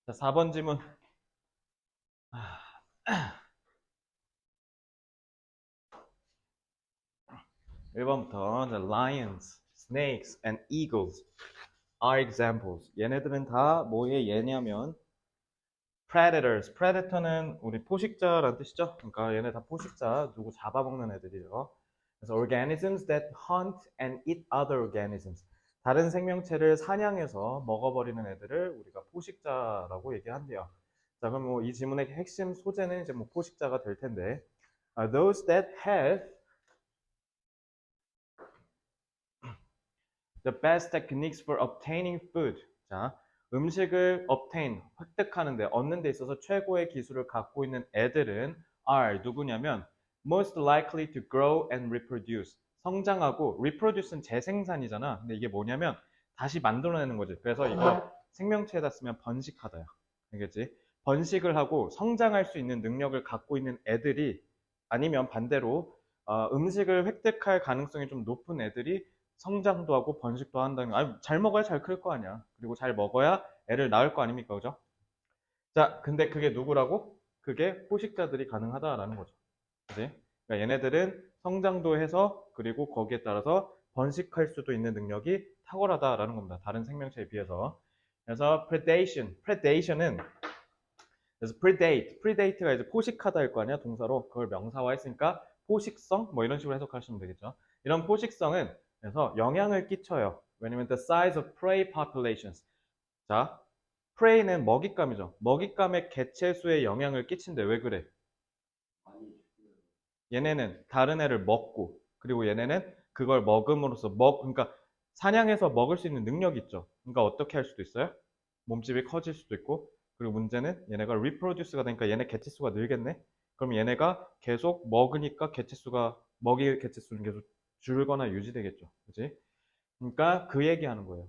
자, 4번 지문. 1번부터 lions, snakes, and eagles are examples. 얘네들은 다 뭐의 예냐면 predators. predator는 우리 포식자라는 뜻이죠. 그러니까 얘네 다 포식자, 누구 잡아먹는 애들이죠. 그래서 organisms that hunt and eat other organisms. 다른 생명체를 사냥해서 먹어버리는 애들을 우리가 포식자라고 얘기한대요. 자, 그럼 뭐 이 지문의 핵심 소재는 이제 뭐 포식자가 될 텐데, those that have the best techniques for obtaining food. 자, 음식을 obtain, 획득하는데, 얻는 데 있어서 최고의 기술을 갖고 있는 애들은 are 누구냐면 most likely to grow and reproduce. 성장하고 reproduce는 재생산이잖아. 근데 이게 뭐냐면 다시 만들어내는 거지. 그래서 이거 생명체에다 쓰면 번식하다야. 알겠지? 번식을 하고 성장할 수 있는 능력을 갖고 있는 애들이 아니면 반대로 음식을 획득할 가능성이 좀 높은 애들이 성장도 하고 번식도 한다는 거. 아니, 잘 먹어야 잘 클 거 아니야. 그리고 잘 먹어야 애를 낳을 거 아닙니까? 그죠? 자, 근데 그게 누구라고? 그게 포식자들이 가능하다라는 거죠. 그지? 그러니까 얘네들은 성장도 해서 그리고 거기에 따라서 번식할 수도 있는 능력이 탁월하다라는 겁니다. 다른 생명체에 비해서. 그래서 predation은 그래서 predate가 이제 포식하다일 거 아니야, 동사로. 그걸 명사화 했으니까 포식성 뭐 이런 식으로 해석하시면 되겠죠. 이런 포식성은 그래서 영향을 끼쳐요. 왜냐면 the size of prey populations. 자, prey는 먹잇감이죠. 먹잇감의 개체수에 영향을 끼친대. 왜 그래? 얘네는 다른 애를 먹고 그리고 얘네는 그걸 먹음으로써 그러니까 사냥해서 먹을 수 있는 능력이 있죠. 그러니까 어떻게 할 수도 있어요? 몸집이 커질 수도 있고 그리고 문제는 얘네가 reproduce가 되니까 얘네 개체수가 늘겠네. 그럼 얘네가 계속 먹으니까 먹이 개체수는 계속 줄거나 유지되겠죠. 그지? 그러니까 그 얘기하는 거예요.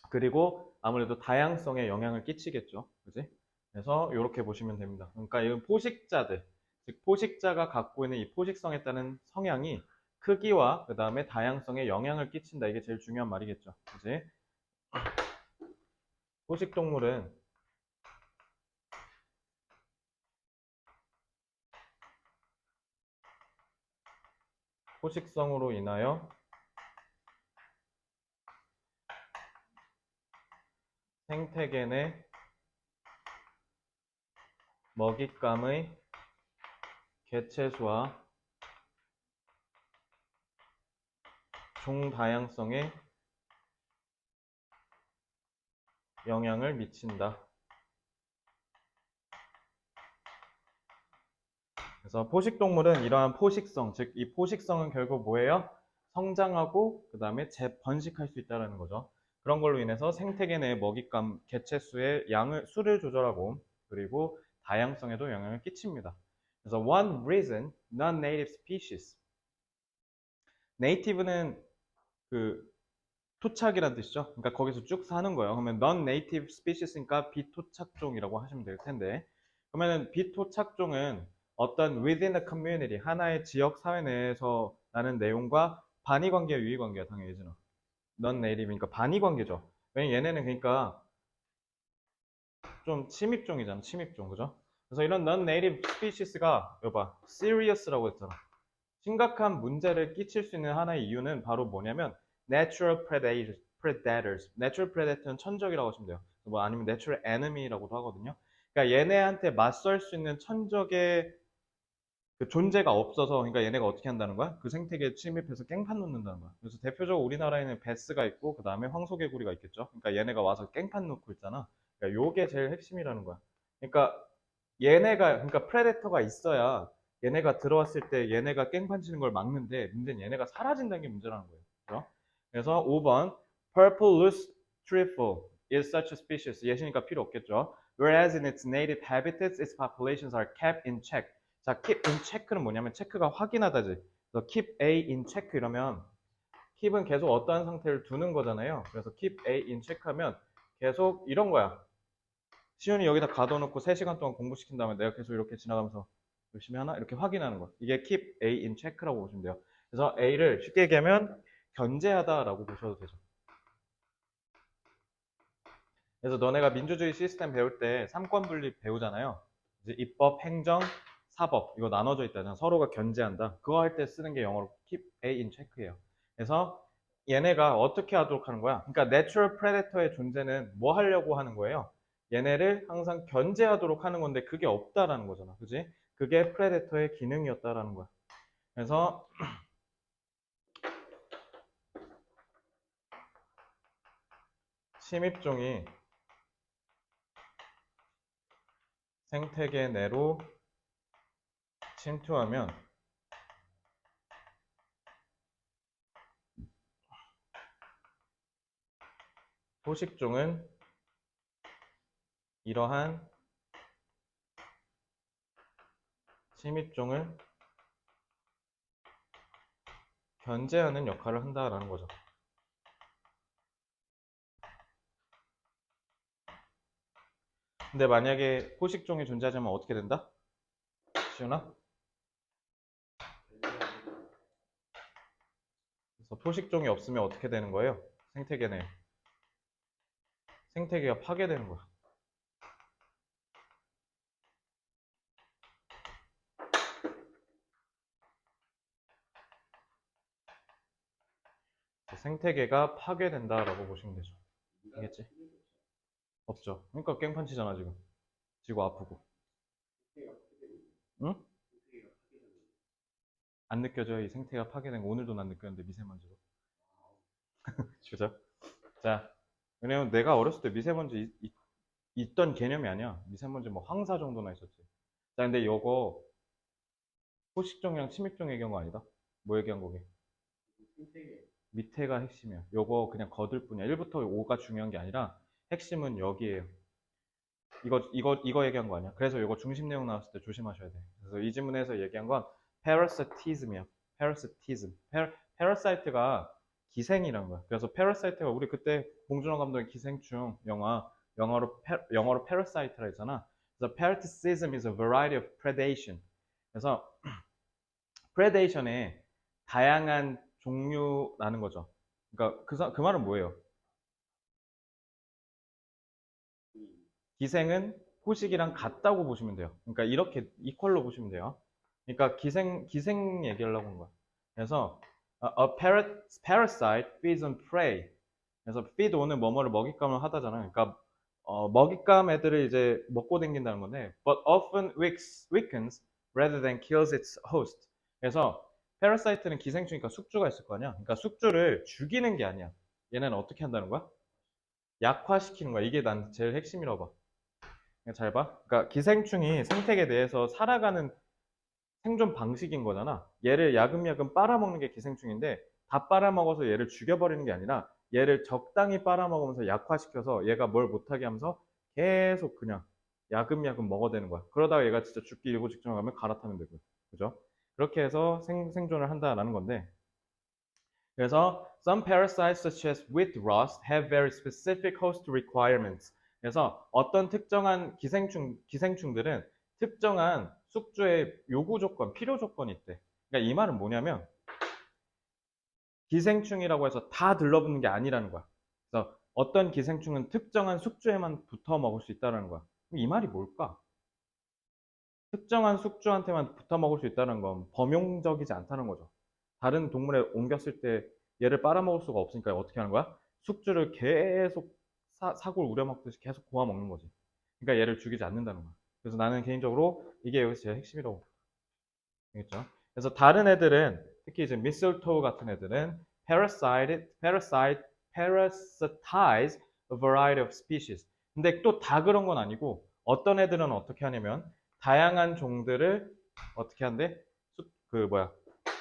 그리고 아무래도 다양성에 영향을 끼치겠죠. 그지? 그래서 이렇게 보시면 됩니다. 그러니까 이건 포식자들, 즉 포식자가 갖고 있는 이 포식성에 따른 성향이 크기와 그 다음에 다양성에 영향을 끼친다. 이게 제일 중요한 말이겠죠. 그지? 포식동물은 포식성으로 인하여 생태계 내 먹잇감의 개체수와 종 다양성에 영향을 미친다. 그래서 포식동물은 이러한 포식성, 즉 이 포식성은 결국 뭐예요? 성장하고 그 다음에 재번식할 수 있다는 거죠. 그런 걸로 인해서 생태계 내 먹잇감 개체수의 수를 조절하고 그리고 다양성에도 영향을 끼칩니다. 그래서 one reason non-native species. native는 그 토착이란 뜻이죠. 그러니까 거기서 쭉 사는 거예요. 그러면 non-native species니까 비토착종이라고 하시면 될 텐데, 그러면은 비토착종은 어떤 within a community 하나의 지역 사회 내에서 나는 내용과 반의 관계야, 유의 관계야, 당연히 예전은 non-native니까 반의 관계죠. 왜냐면 얘네는 그러니까 좀 침입종이잖아, 침입종, 그죠? 그래서 이런 non-native species가 여봐, seriously 했잖아. 심각한 문제를 끼칠 수 있는 하나의 이유는 바로 뭐냐면 natural predators. natural predator는 천적이라고 하시면 돼요. 뭐 아니면 natural enemy라고도 하거든요. 그러니까 얘네한테 맞설 수 있는 천적의 그 존재가 없어서 그러니까 얘네가 어떻게 한다는 거야? 그 생태계에 침입해서 깽판 놓는다는 거야. 그래서 대표적으로 우리나라에는 베스가 있고 그 다음에 황소개구리가 있겠죠. 그러니까 얘네가 와서 깽판 놓고 있잖아. 그러니까 요게 제일 핵심이라는 거야. 그러니까 그러니까 프레데터가 있어야 얘네가 들어왔을 때 얘네가 깽판 치는 걸 막는데 문제는 얘네가 사라진다는 게 문제라는 거예요. 그렇죠? 그래서 5번 Purple loose trifle is such a species. 예시니까 필요 없겠죠. Whereas in its native habitats, its populations are kept in check. 자, keep in check는 뭐냐면 체크가 확인하다지. 그래서 keep A in check 이러면 keep은 계속 어떠한 상태를 두는 거잖아요. 그래서 keep A in check 하면 계속 이런 거야. 시윤이 여기다 가둬놓고 3시간 동안 공부시킨 다음에 내가 계속 이렇게 지나가면서 열심히 하나? 이렇게 확인하는 거. 이게 keep A in check라고 보시면 돼요. 그래서 A를 쉽게 얘기하면 견제하다라고 보셔도 되죠. 그래서 너네가 민주주의 시스템 배울 때 삼권 분립 배우잖아요. 이제 입법, 행정, 사법 이거 나눠져 있다잖아. 서로가 견제한다. 그거 할 때 쓰는 게 영어로 keep A in check예요. 그래서 얘네가 어떻게 하도록 하는 거야? 그러니까 natural predator의 존재는 뭐 하려고 하는 거예요? 얘네를 항상 견제하도록 하는 건데 그게 없다라는 거잖아. 그지? 그게 predator의 기능이었다라는 거야. 그래서 침입종이 생태계 내로 침투하면 포식종은 이러한 침입종을 견제하는 역할을 한다라는 거죠. 근데 만약에 포식종이 존재하자면 어떻게 된다? 시훈아? 그래서 포식종이 없으면 어떻게 되는 거예요? 생태계 내. 생태계가 파괴되는 거야. 생태계가 파괴된다라고 보시면 되죠. 알겠지? 없죠. 그러니까 깽판치잖아 지금. 지구 아프고. 응? 안 느껴져요. 이 생태가 파괴된 거 오늘도 난 느꼈는데 미세먼지로. 그죠? 자, 왜냐면 내가 어렸을 때 미세먼지 있던 개념이 아니야. 미세먼지 뭐 황사 정도나 있었지. 자, 근데 요거 포식종이랑 침입종 얘기한 거 아니다. 뭐 얘기한 거게? 밑에가 핵심이야. 요거 그냥 거들 뿐이야. 1부터 5가 중요한 게 아니라 핵심은 여기에요. 이거 얘기한 거 아니야. 그래서 이거 중심 내용 나왔을 때 조심하셔야 돼. 그래서 이 지문에서 얘기한 건 parasitism이야. parasitism. parasite가 기생이란 거야. 그래서 parasite가 우리 그때 봉준호 감독의 기생충 영어로 parasite라 했잖아. 그래서 parasitism is a variety of predation. 그래서 predation의 다양한 종류라는 거죠. 그러니까 그 말은 뭐예요? 기생은 포식이랑 같다고 보시면 돼요. 그러니까 이렇게 이퀄로 보시면 돼요. 그러니까 기생 얘기하려고 하는 거야. 그래서 a parasite feeds on prey. 그래서 feed on은 뭐뭐를 먹잇감을 하다잖아요. 그러니까 먹잇감 애들을 이제 먹고 댕긴다는 건데, but often weakens rather than kills its host. 그래서 parasite는 기생충이니까 숙주가 있을 거 아니야. 그러니까 숙주를 죽이는 게 아니야. 얘네는 어떻게 한다는 거야? 약화시키는 거야. 이게 난 제일 핵심이라고 봐. 잘 봐. 그러니까 기생충이 생태계 내에서 살아가는 생존 방식인 거잖아. 얘를 야금야금 빨아먹는 게 기생충인데 다 빨아먹어서 얘를 죽여버리는 게 아니라 얘를 적당히 빨아먹으면서 약화시켜서 얘가 뭘 못하게 하면서 계속 그냥 야금야금 먹어대는 거야. 그러다가 얘가 진짜 죽기 일보 직전 가면 갈아타면 되고요. 그죠? 그렇게 해서 생존을 한다라는 건데 그래서 some parasites such as wheat rust have very specific host requirements. 그래서 어떤 특정한 기생충들은 특정한 숙주의 요구 조건, 필요 조건이 있대. 그러니까 이 말은 뭐냐면 기생충이라고 해서 다 들러붙는 게 아니라는 거야. 그래서 어떤 기생충은 특정한 숙주에만 붙어 먹을 수 있다는 거야. 이 말이 뭘까? 특정한 숙주한테만 붙어 먹을 수 있다는 건 범용적이지 않다는 거죠. 다른 동물에 옮겼을 때 얘를 빨아먹을 수가 없으니까 어떻게 하는 거야? 숙주를 계속 사골 우려먹듯이 계속 고아 먹는 거지. 그러니까 얘를 죽이지 않는다는 거야. 그래서 나는 개인적으로 이게 여기서 제일 핵심이라고. 알겠죠? 그래서 다른 애들은 특히 이제 미슬토우 같은 애들은 parasitize a variety of species. 근데 또 다 그런 건 아니고 어떤 애들은 어떻게 하냐면 다양한 종들을 어떻게 한대?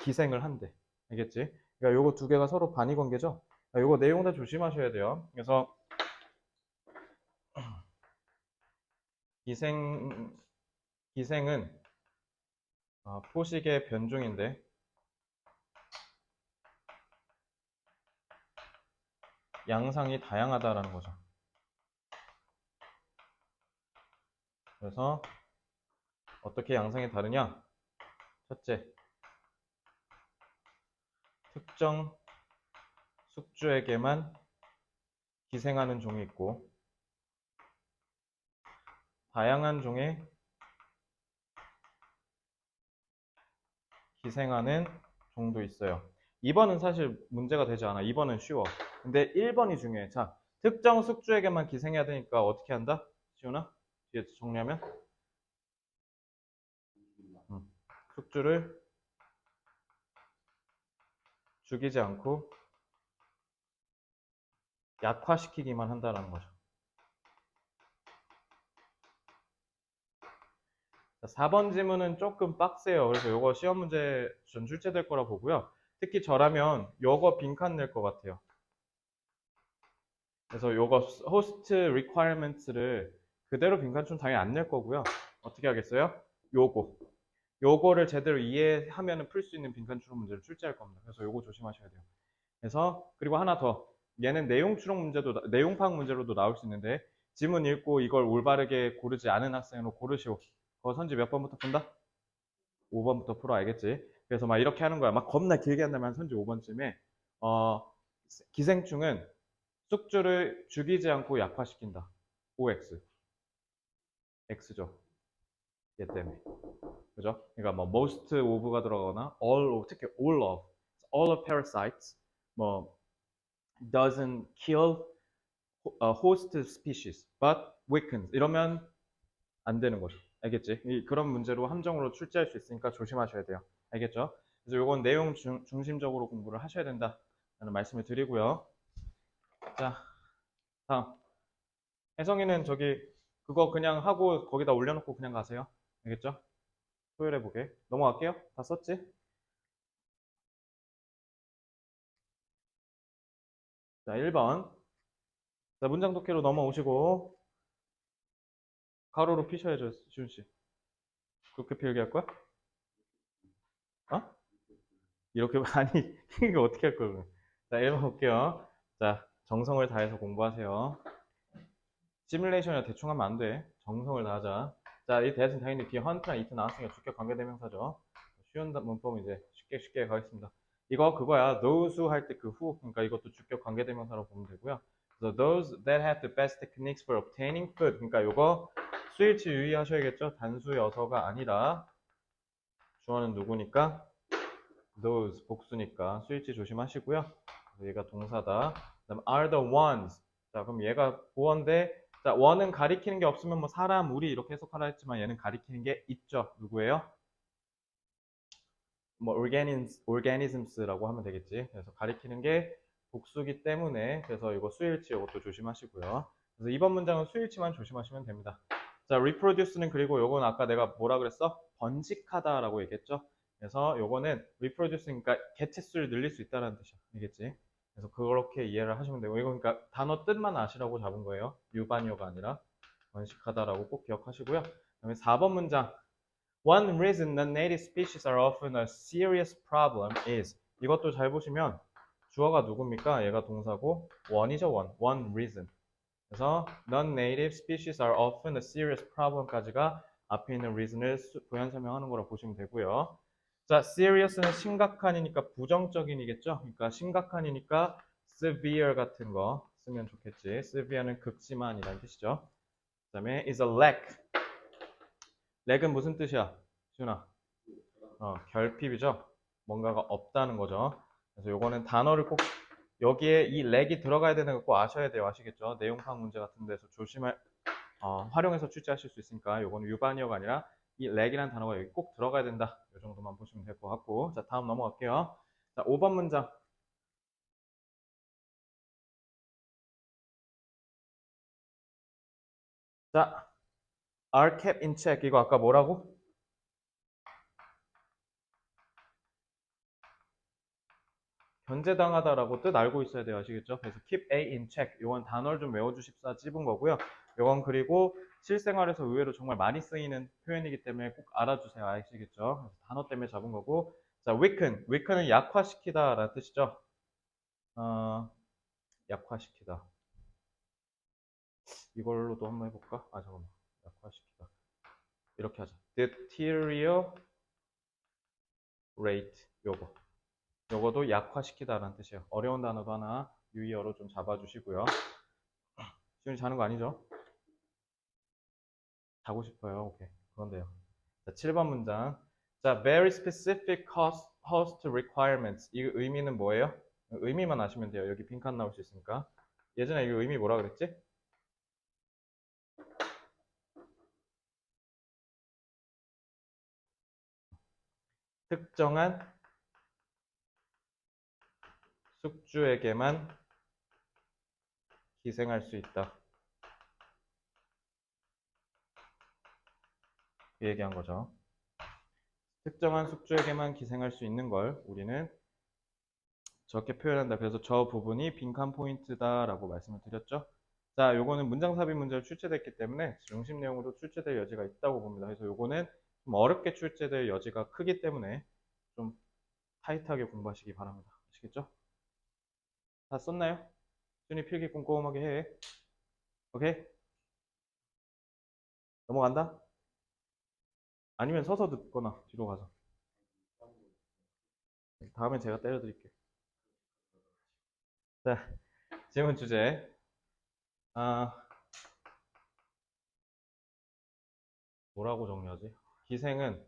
기생을 한대. 알겠지? 그러니까 요거 두 개가 서로 반이 관계죠? 요거 내용 다 조심하셔야 돼요. 그래서 기생, 기생은 포식의 변종인데 양상이 다양하다라는 거죠. 그래서 어떻게 양상이 다르냐? 첫째, 특정 숙주에게만 기생하는 종이 있고 다양한 종의 기생하는 종도 있어요. 2번은 사실 문제가 되지 않아. 2번은 쉬워. 근데 1번이 중요해. 자, 특정 숙주에게만 기생해야 되니까 어떻게 한다? 시훈아? 뒤에 정리하면? 숙주를 죽이지 않고 약화시키기만 한다는 거죠. 4번 지문은 조금 빡세요. 그래서 이거 시험 문제 전 출제될 거라 보고요. 특히 저라면 이거 빈칸 낼 것 같아요. 그래서 이거 host requirements를 그대로 빈칸 당연히 안 낼 거고요. 어떻게 하겠어요? 요거를 제대로 이해하면 풀 수 있는 빈칸 추론 문제를 출제할 겁니다. 그래서 요거 조심하셔야 돼요. 그래서 그리고 하나 더, 얘는 내용 추론 문제도 내용 파악 문제로도 나올 수 있는데 지문 읽고 이걸 올바르게 고르지 않은 학생으로 고르시오. 그거 선지 몇 번부터 푼다? 5번부터 풀어, 알겠지? 그래서 막 이렇게 하는 거야. 막 겁나 길게 한다면 선지 5번쯤에 기생충은 숙주를 죽이지 않고 약화시킨다. OX. X죠. 얘 때문에. 그죠? 그러니까 뭐 most of가 들어가거나 all of, 특히 all of parasites, 뭐 doesn't kill host species but weakens 이러면 안 되는 거죠. 알겠지? 그런 문제로 함정으로 출제할 수 있으니까 조심하셔야 돼요. 알겠죠? 그래서 이건 내용 중심적으로 공부를 하셔야 된다라는 말씀을 드리고요. 자, 다음. 혜성이는 저기 그거 그냥 하고 거기다 올려놓고 그냥 가세요. 알겠죠? 토요일에 보게. 넘어갈게요. 다 썼지? 자, 1번. 자, 문장 독해로 넘어오시고 가로로 피셔야죠, 지훈 씨. 그렇게 필기 할 거야? 어? 이렇게 아니 이거 어떻게 할 거야? 자, 1번 볼게요. 자, 정성을 다해서 공부하세요. 시뮬레이션이라 대충 하면 안 돼. 정성을 다하자. 자, 이 대신 당연히 뒤에 헌트랑 이트 나왔으니까 주격 관계대명사죠. 쉬운 문법 이제 쉽게 가겠습니다. 이거 그거야. those who 할 때 그 who, 그러니까 이것도 주격 관계대명사로 보면 되고요. 그래서 those that have the best techniques for obtaining food. 그러니까 이거 수일치 유의하셔야겠죠. 단수 여서가 아니라 주어는 누구니까? those 복수니까 수일치 조심하시고요. 얘가 동사다. 그다음 are the ones. 자, 그럼 얘가 보어인데, 자, one은 가리키는 게 없으면 뭐 사람, 우리 이렇게 해석하라 했지만 얘는 가리키는 게 있죠. 누구예요? 뭐 organisms라고 하면 되겠지. 그래서 가리키는 게 복수기 때문에 그래서 이거 수일치 이것도 조심하시고요. 그래서 이번 문장은 수일치만 조심하시면 됩니다. 자, reproduce는 그리고 요건 아까 내가 뭐라 그랬어? 번식하다라고 얘기했죠. 그래서 요거는 reproduce니까 개체수를 늘릴 수 있다는 뜻이야. 알겠지? 그래서 그렇게 이해를 하시면 되고 이거 그러니까 단어 뜻만 아시라고 잡은 거예요. 유반이어가 아니라 번식하다라고 꼭 기억하시고요. 그다음에 4번 문장. One reason the native species are often a serious problem is 이것도 잘 보시면 주어가 누굽니까? 얘가 동사고 one이죠. one reason. 그래서 non-native species are often a serious problem까지가 앞에 있는 reason을 부연 설명하는 거라 보시면 되고요. 자, serious는 심각한이니까 부정적인이겠죠? 그러니까 심각한이니까 severe 같은 거 쓰면 좋겠지. severe는 극심한이라는 뜻이죠. 그 다음에 is a lack. lack은 무슨 뜻이야? 시훈아. 결핍이죠. 뭔가가 없다는 거죠. 그래서 요거는 단어를 꼭 여기에 이 렉이 들어가야 되는 거 꼭 아셔야 돼요. 아시겠죠? 내용 파악 문제 같은 데서 활용해서 출제하실 수 있으니까 요거는 유반이어가 아니라 이 렉이라는 단어가 여기 꼭 들어가야 된다. 이 정도만 보시면 될 것 같고. 자, 다음 넘어갈게요. 자, 5번 문장. 자, are kept in check. 이거 아까 뭐라고? 견제당하다라고 뜻 알고 있어야 돼요. 아시겠죠? 그래서 keep A in check. 이건 단어를 좀 외워주십사 찝은 거고요. 이건 그리고 실생활에서 의외로 정말 많이 쓰이는 표현이기 때문에 꼭 알아주세요. 아시겠죠? 단어 때문에 잡은 거고. 자, weaken은 약화시키다 라는 뜻이죠. 약화시키다. 이걸로도 한번 해볼까? 잠깐만. 약화시키다. 이렇게 하자. deteriorate. 요거도 약화시키다라는 뜻이에요. 어려운 단어도 하나 유의어로 좀 잡아주시고요. 지훈이 자는 거 아니죠? 자고 싶어요. 오케이. 그런데요. 자, 7번 문장. 자, very specific host requirements. 이 의미는 뭐예요? 의미만 아시면 돼요. 여기 빈칸 나올 수 있으니까. 예전에 이 의미 뭐라 그랬지? 특정한 숙주에게만 기생할 수 있다. 이 얘기한 거죠. 특정한 숙주에게만 기생할 수 있는 걸 우리는 저렇게 표현한다. 그래서 저 부분이 빈칸 포인트다라고 말씀을 드렸죠. 자, 요거는 문장 삽입 문제로 출제됐기 때문에 중심 내용으로 출제될 여지가 있다고 봅니다. 그래서 요거는 좀 어렵게 출제될 여지가 크기 때문에 좀 타이트하게 공부하시기 바랍니다. 아시겠죠? 다 썼나요? 준이 필기 꼼꼼하게 해. 오케이? 넘어간다? 아니면 서서 듣거나 뒤로 가서. 다음에 제가 때려드릴게요. 자, 질문 주제. 아, 뭐라고 정리하지? 기생은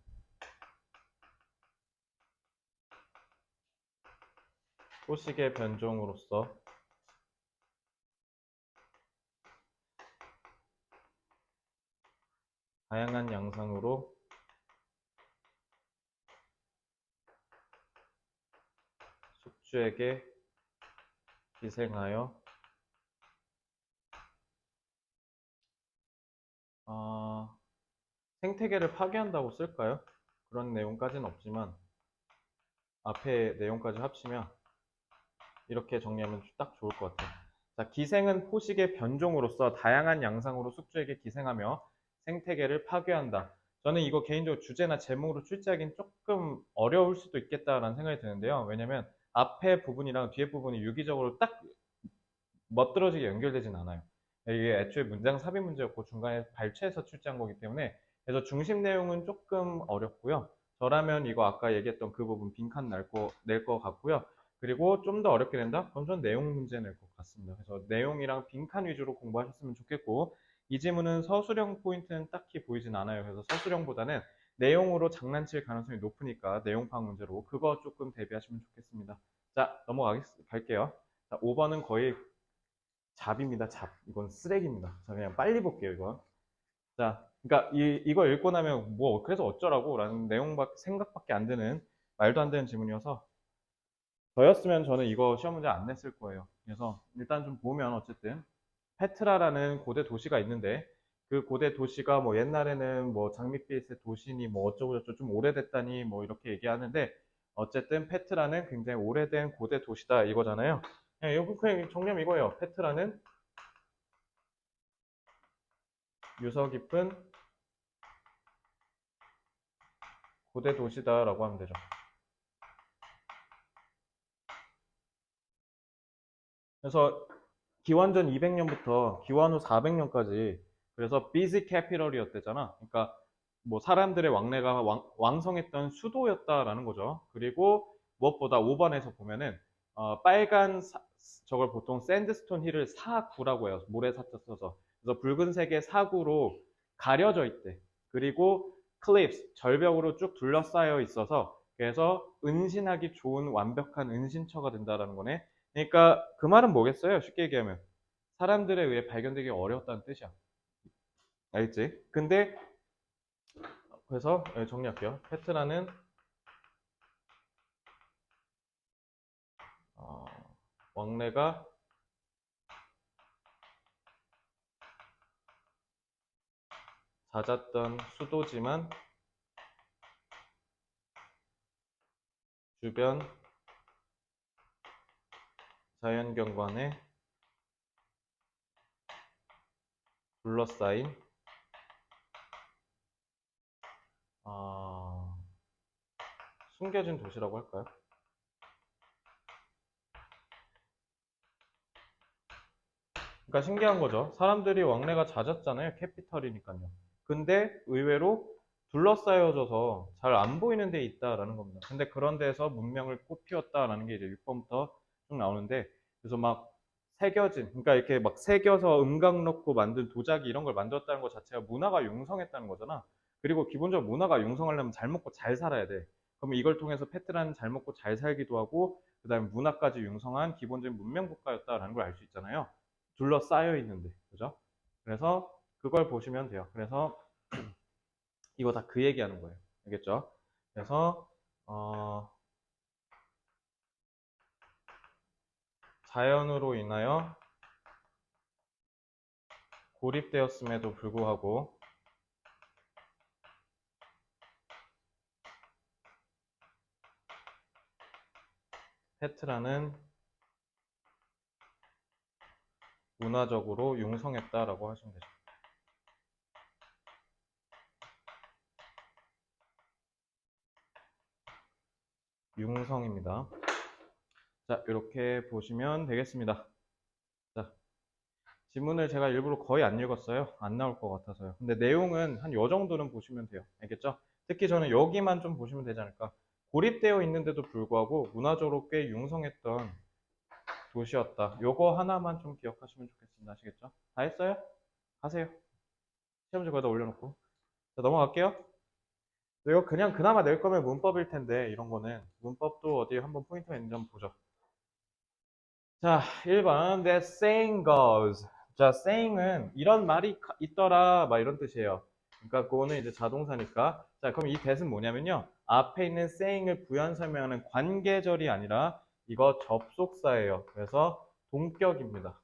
포식의 변종으로서 다양한 양상으로 숙주에게 기생하여 생태계를 파괴한다고 쓸까요? 그런 내용까지는 없지만 앞에 내용까지 합치면 이렇게 정리하면 딱 좋을 것 같아요. 자, 기생은 포식의 변종으로서 다양한 양상으로 숙주에게 기생하며 생태계를 파괴한다. 저는 이거 개인적으로 주제나 제목으로 출제하기는 조금 어려울 수도 있겠다라는 생각이 드는데요. 왜냐면 앞에 부분이랑 뒤에 부분이 유기적으로 딱 멋들어지게 연결되진 않아요. 이게 애초에 문장 삽입 문제였고 중간에 발췌해서 출제한 거기 때문에 그래서 중심 내용은 조금 어렵고요. 저라면 이거 아까 얘기했던 그 부분 빈칸 낼 거 같고요. 그리고 좀 더 어렵게 된다? 그럼 전 내용 문제 낼 것 같습니다. 그래서 내용이랑 빈칸 위주로 공부하셨으면 좋겠고 이 지문은 서술형 포인트는 딱히 보이진 않아요. 그래서 서술형보다는 내용으로 장난칠 가능성이 높으니까 내용 파악 문제로 그거 조금 대비하시면 좋겠습니다. 자, 갈게요. 자, 5번은 거의 잡입니다. 잡. 이건 쓰레기입니다. 자, 그냥 빨리 볼게요, 이거. 자, 그러니까 이거 읽고 나면 뭐 그래서 어쩌라고 라는 생각밖에 안 드는 말도 안 되는 질문이어서 저였으면 저는 이거 시험 문제 안 냈을 거예요. 그래서 일단 좀 보면 어쨌든 페트라라는 고대 도시가 있는데 그 고대 도시가 뭐 옛날에는 뭐 장밋빛의 도시니 뭐 어쩌고저쩌고 좀 오래됐다니 뭐 이렇게 얘기하는데 어쨌든 페트라는 굉장히 오래된 고대 도시다 이거잖아요. 이거 그냥 정리하면 이거예요. 페트라는 유서 깊은 고대 도시다라고 하면 되죠. 그래서 기원전 200년부터 기원 후 400년까지 그래서 busy capital이었대잖아. 그러니까 뭐 사람들의 왕래가 왕성했던 수도였다라는 거죠. 그리고 무엇보다 5번에서 보면은 빨간 저걸 보통 샌드스톤 힐을 사구라고 해요. 모래사자 써서. 그래서 붉은색의 사구로 가려져 있대. 그리고 클립스 절벽으로 쭉 둘러싸여 있어서 그래서 은신하기 좋은 완벽한 은신처가 된다라는 거네. 그러니까 그 말은 뭐겠어요? 쉽게 얘기하면 사람들에 의해 발견되기 어려웠다는 뜻이야. 알겠지? 근데 그래서 정리할게요. 페트라는 어, 왕래가 잦았던 수도지만 주변 자연경관에 둘러싸인 숨겨진 도시라고 할까요? 그러니까 신기한 거죠. 사람들이 왕래가 잦았잖아요. 캐피털이니까요. 근데 의외로 둘러싸여져서 잘 안 보이는 데 있다라는 겁니다. 근데 그런 데서 문명을 꽃피웠다라는 게 이제 6번부터 쭉 나오는데 그래서 막 새겨진, 그러니까 이렇게 막 새겨서 음각 넣고 만든 도자기 이런 걸 만들었다는 것 자체가 문화가 융성했다는 거잖아. 그리고 기본적으로 문화가 융성하려면 잘 먹고 잘 살아야 돼. 그러면 이걸 통해서 페트라는 잘 먹고 잘 살기도 하고 그다음에 문화까지 융성한 기본적인 문명 국가였다라는 걸 알 수 있잖아요. 둘러싸여 있는데, 그죠? 그래서 그걸 보시면 돼요. 그래서 이거 다 그 얘기하는 거예요. 알겠죠? 그래서 자연으로 인하여 고립되었음에도 불구하고 페트라는 문화적으로 융성했다라고 하시면 되죠. 융성입니다. 자, 이렇게 보시면 되겠습니다. 자, 지문을 제가 일부러 거의 안 읽었어요. 안 나올 것 같아서요. 근데 내용은 한 요 정도는 보시면 돼요. 알겠죠? 특히 저는 여기만 좀 보시면 되지 않을까. 고립되어 있는데도 불구하고 문화적으로 꽤 융성했던 도시였다. 요거 하나만 좀 기억하시면 좋겠습니다. 아시겠죠? 다 했어요? 하세요. 시험지 거기다 올려놓고. 자, 넘어갈게요. 이거 그냥 그나마 낼 거면 문법일 텐데 이런 거는 문법도 어디 한번 포인트가 있는지 한번 보죠. 자, 1번 That saying goes. 자, saying은 이런 말이 있더라 막 이런 뜻이에요. 그러니까 그거는 이제 자동사니까. 자, 그럼 이 that은 뭐냐면요. 앞에 있는 saying을 부연 설명하는 관계절이 아니라 이거 접속사예요. 그래서 동격입니다.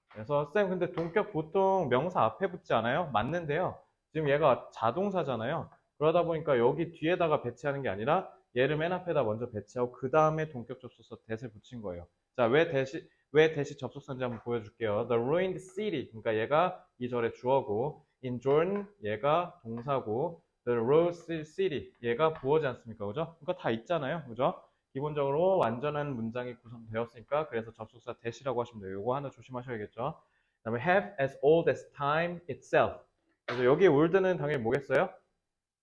그래서 쌤 근데 동격 보통 명사 앞에 붙지 않아요? 맞는데요. 지금 얘가 자동사잖아요. 그러다 보니까 여기 뒤에다가 배치하는 게 아니라 얘를 맨 앞에다 먼저 배치하고 그 다음에 동격 접속사 that을 붙인 거예요. 자, 왜 that이 접속사인지 한번 보여줄게요. The ruined city. 그러니까 얘가 이 절의 주어고 in Jordan 얘가 동사고 the rose city 얘가 부어지 않습니까? 그죠? 그러니까 다 있잖아요. 그죠? 기본적으로 완전한 문장이 구성되었으니까 그래서 접속사 that이라고 하시면 돼요. 요거 하나 조심하셔야겠죠. 그다음에 have as old as time itself. 그래서 여기 ol드는 당연히 뭐겠어요?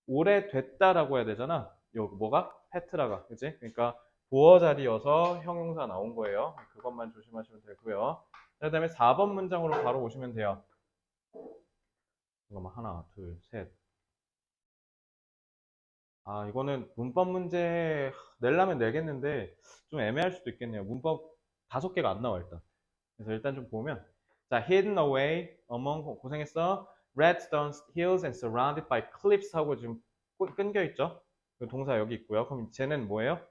오래됐다라고 해야 되잖아. 여기 뭐가? 페트라가. 그지? 그러니까 보어 자리여서 형용사 나온 거예요. 그것만 조심하시면 되고요. 그다음에 4번 문장으로 바로 오시면 돼요. 잠깐만 하나, 둘, 셋. 아, 이거는 문법 문제 내려면 내겠는데 좀 애매할 수도 있겠네요. 문법 5개가 안 나와 일단. 그래서 일단 좀 보면 자, hidden away among 고생했어. redstone hills and surrounded by cliffs 하고 지금 끊겨 있죠. 그 동사 여기 있고요. 그럼 쟤는 뭐예요?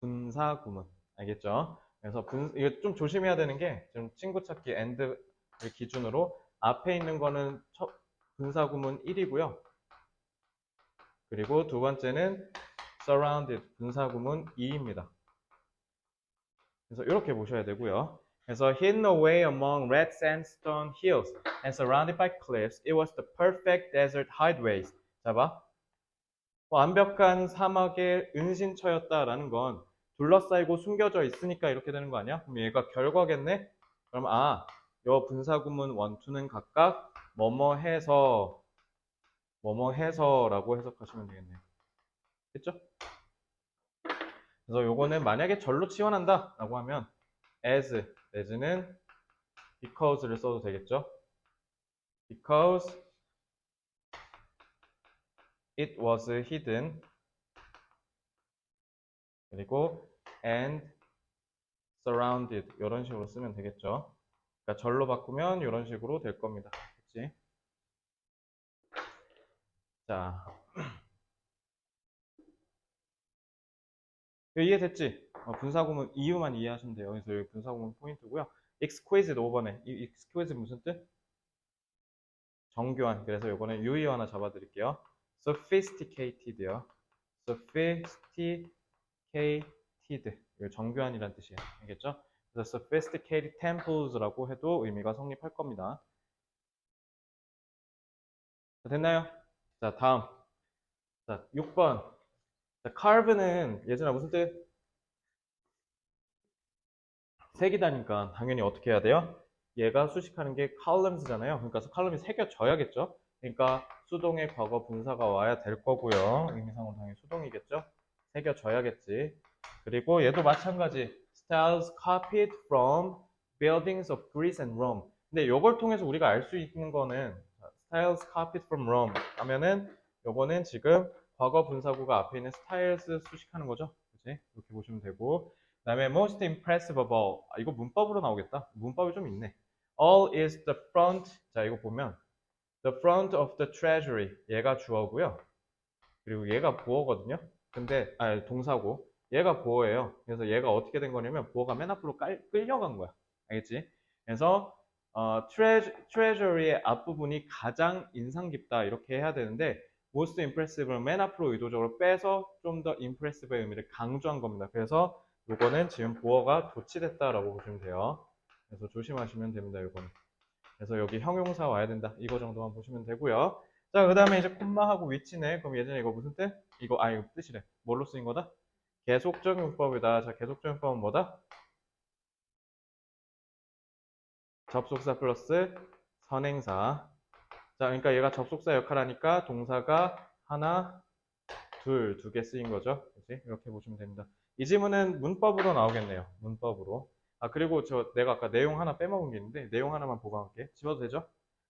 분사구문. 알겠죠? 그래서 이거 좀 조심해야 되는 게 지금 친구 찾기 and를 기준으로 앞에 있는 거는 분사구문 1이고요. 그리고 두 번째는 surrounded 분사구문 2입니다. 그래서 이렇게 보셔야 되고요. 그래서 hidden away among red sandstone hills and surrounded by cliffs, it was the perfect desert hideways. 자 봐. 완벽한 사막의 은신처였다라는 건 둘러싸이고 숨겨져 있으니까 이렇게 되는 거 아니야? 그럼 얘가 결과겠네? 그럼 요 분사구문 1, 2는 각각 뭐뭐 해서라고 해석하시면 되겠네요. 됐죠? 그래서 요거는 만약에 절로 치환한다 라고 하면 as 내지는 because를 써도 되겠죠? because it was hidden 그리고 and surrounded 이런 식으로 쓰면 되겠죠? 그러니까 절로 바꾸면 이런 식으로 될 겁니다. 그치? 자, 이해됐지? 분사구문 이유만 이해하시면 돼요. 그래서 여기 분사구문 포인트고요. exquisite 5번에 이 exquisite 무슨 뜻? 정교한. 그래서 요거는 유의 하나 잡아드릴게요. sophisticated요. sophisticated. 이거 정교한이란 뜻이에요. 알겠죠? 그래서 sophisticated temples라고 해도 의미가 성립할 겁니다. 자, 됐나요? 자, 다음. 자, 6번. 자, carve는 예전에 무슨 뜻? 색이다니까 당연히 어떻게 해야 돼요? 얘가 수식하는 게 columns잖아요. 그러니까 column이 새겨져야겠죠? 그러니까 수동의 과거 분사가 와야 될 거고요. 의미상으로 당연히 수동이겠죠? 새겨져야겠지. 그리고 얘도 마찬가지. styles copied from buildings of Greece and Rome. 근데 이걸 통해서 우리가 알 수 있는 거는 styles copied from Rome 하면은 요거는 지금 과거 분사구가 앞에 있는 styles 수식하는 거죠. 그치? 이렇게 보시면 되고 그 다음에 most impressive of all 이거 문법으로 나오겠다. 문법이 좀 있네. All is the front. 자 이거 보면 the front of the treasury 얘가 주어고요. 그리고 얘가 보어거든요. 근데 동사고 얘가 보어예요. 그래서 얘가 어떻게 된 거냐면 보어가 맨 앞으로 끌려간 거야. 알겠지? 그래서 treasury의 앞부분이 가장 인상 깊다 이렇게 해야 되는데 most impressive를 맨 앞으로 의도적으로 빼서 좀 더 impressive의 의미를 강조한 겁니다. 그래서 요거는 지금 보어가 도치됐다라고 보시면 돼요. 그래서 조심하시면 됩니다. 요거는. 그래서 여기 형용사 와야 된다. 이거 정도만 보시면 되고요. 자, 그 다음에 이제 콤마하고 위치네. 그럼 예전에 이거 무슨 뜻? 이거 뜻이래. 뭘로 쓰인 거다? 계속적용법이다. 자, 계속적용법은 뭐다? 접속사 플러스 선행사. 자, 그러니까 얘가 접속사 역할하니까 동사가 하나, 두 개 쓰인 거죠. 그치? 이렇게 보시면 됩니다. 이 지문은 문법으로 나오겠네요. 문법으로. 아, 그리고 내가 아까 내용 하나 빼먹은 게 있는데, 내용 하나만 보강할게. 집어도 되죠?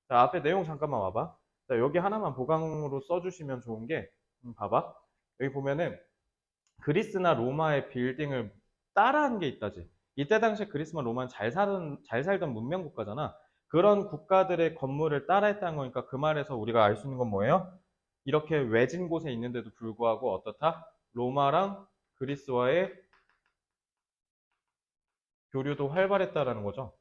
자, 앞에 내용 잠깐만 와봐. 자, 여기 하나만 보강으로 써주시면 좋은 게, 봐봐. 여기 보면은 그리스나 로마의 빌딩을 따라한 게 있다지. 이때 당시에 그리스나 로마는 잘 살던 문명 국가잖아. 그런 국가들의 건물을 따라했다는 거니까 그 말에서 우리가 알 수 있는 건 뭐예요? 이렇게 외진 곳에 있는데도 불구하고 어떻다? 로마랑 그리스와의 교류도 활발했다라는 거죠.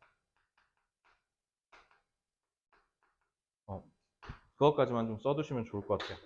그것까지만 좀 써두시면 좋을 것 같아요.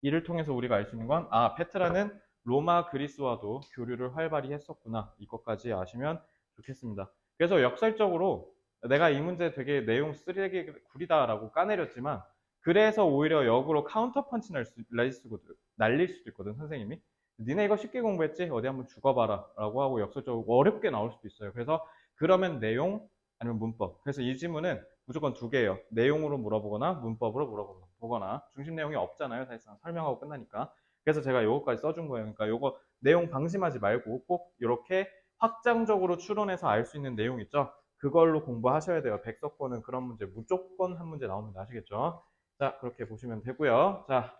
이를 통해서 우리가 알 수 있는 건, 페트라는 로마, 그리스와도 교류를 활발히 했었구나. 이것까지 아시면 좋겠습니다. 그래서 역설적으로 내가 이 문제 되게 내용 쓰레기 구리다라고 까내렸지만, 그래서 오히려 역으로 카운터 펀치 날릴 수도 있거든, 선생님이. 니네 이거 쉽게 공부했지? 어디 한번 죽어봐라. 라고 하고 역설적으로 어렵게 나올 수도 있어요. 그래서 그러면 내용 아니면 문법. 그래서 이 지문은 무조건 두 개예요. 내용으로 물어보거나 문법으로 물어보거나. 중심 내용이 없잖아요. 사실상 설명하고 끝나니까. 그래서 제가 이거까지 써준 거예요. 그러니까 이거 내용 방심하지 말고 꼭 이렇게 확장적으로 추론해서 알 수 있는 내용 있죠. 그걸로 공부하셔야 돼요. 백석권은 그런 문제 무조건 한 문제 나오는데 아시겠죠? 자, 그렇게 보시면 되고요. 자,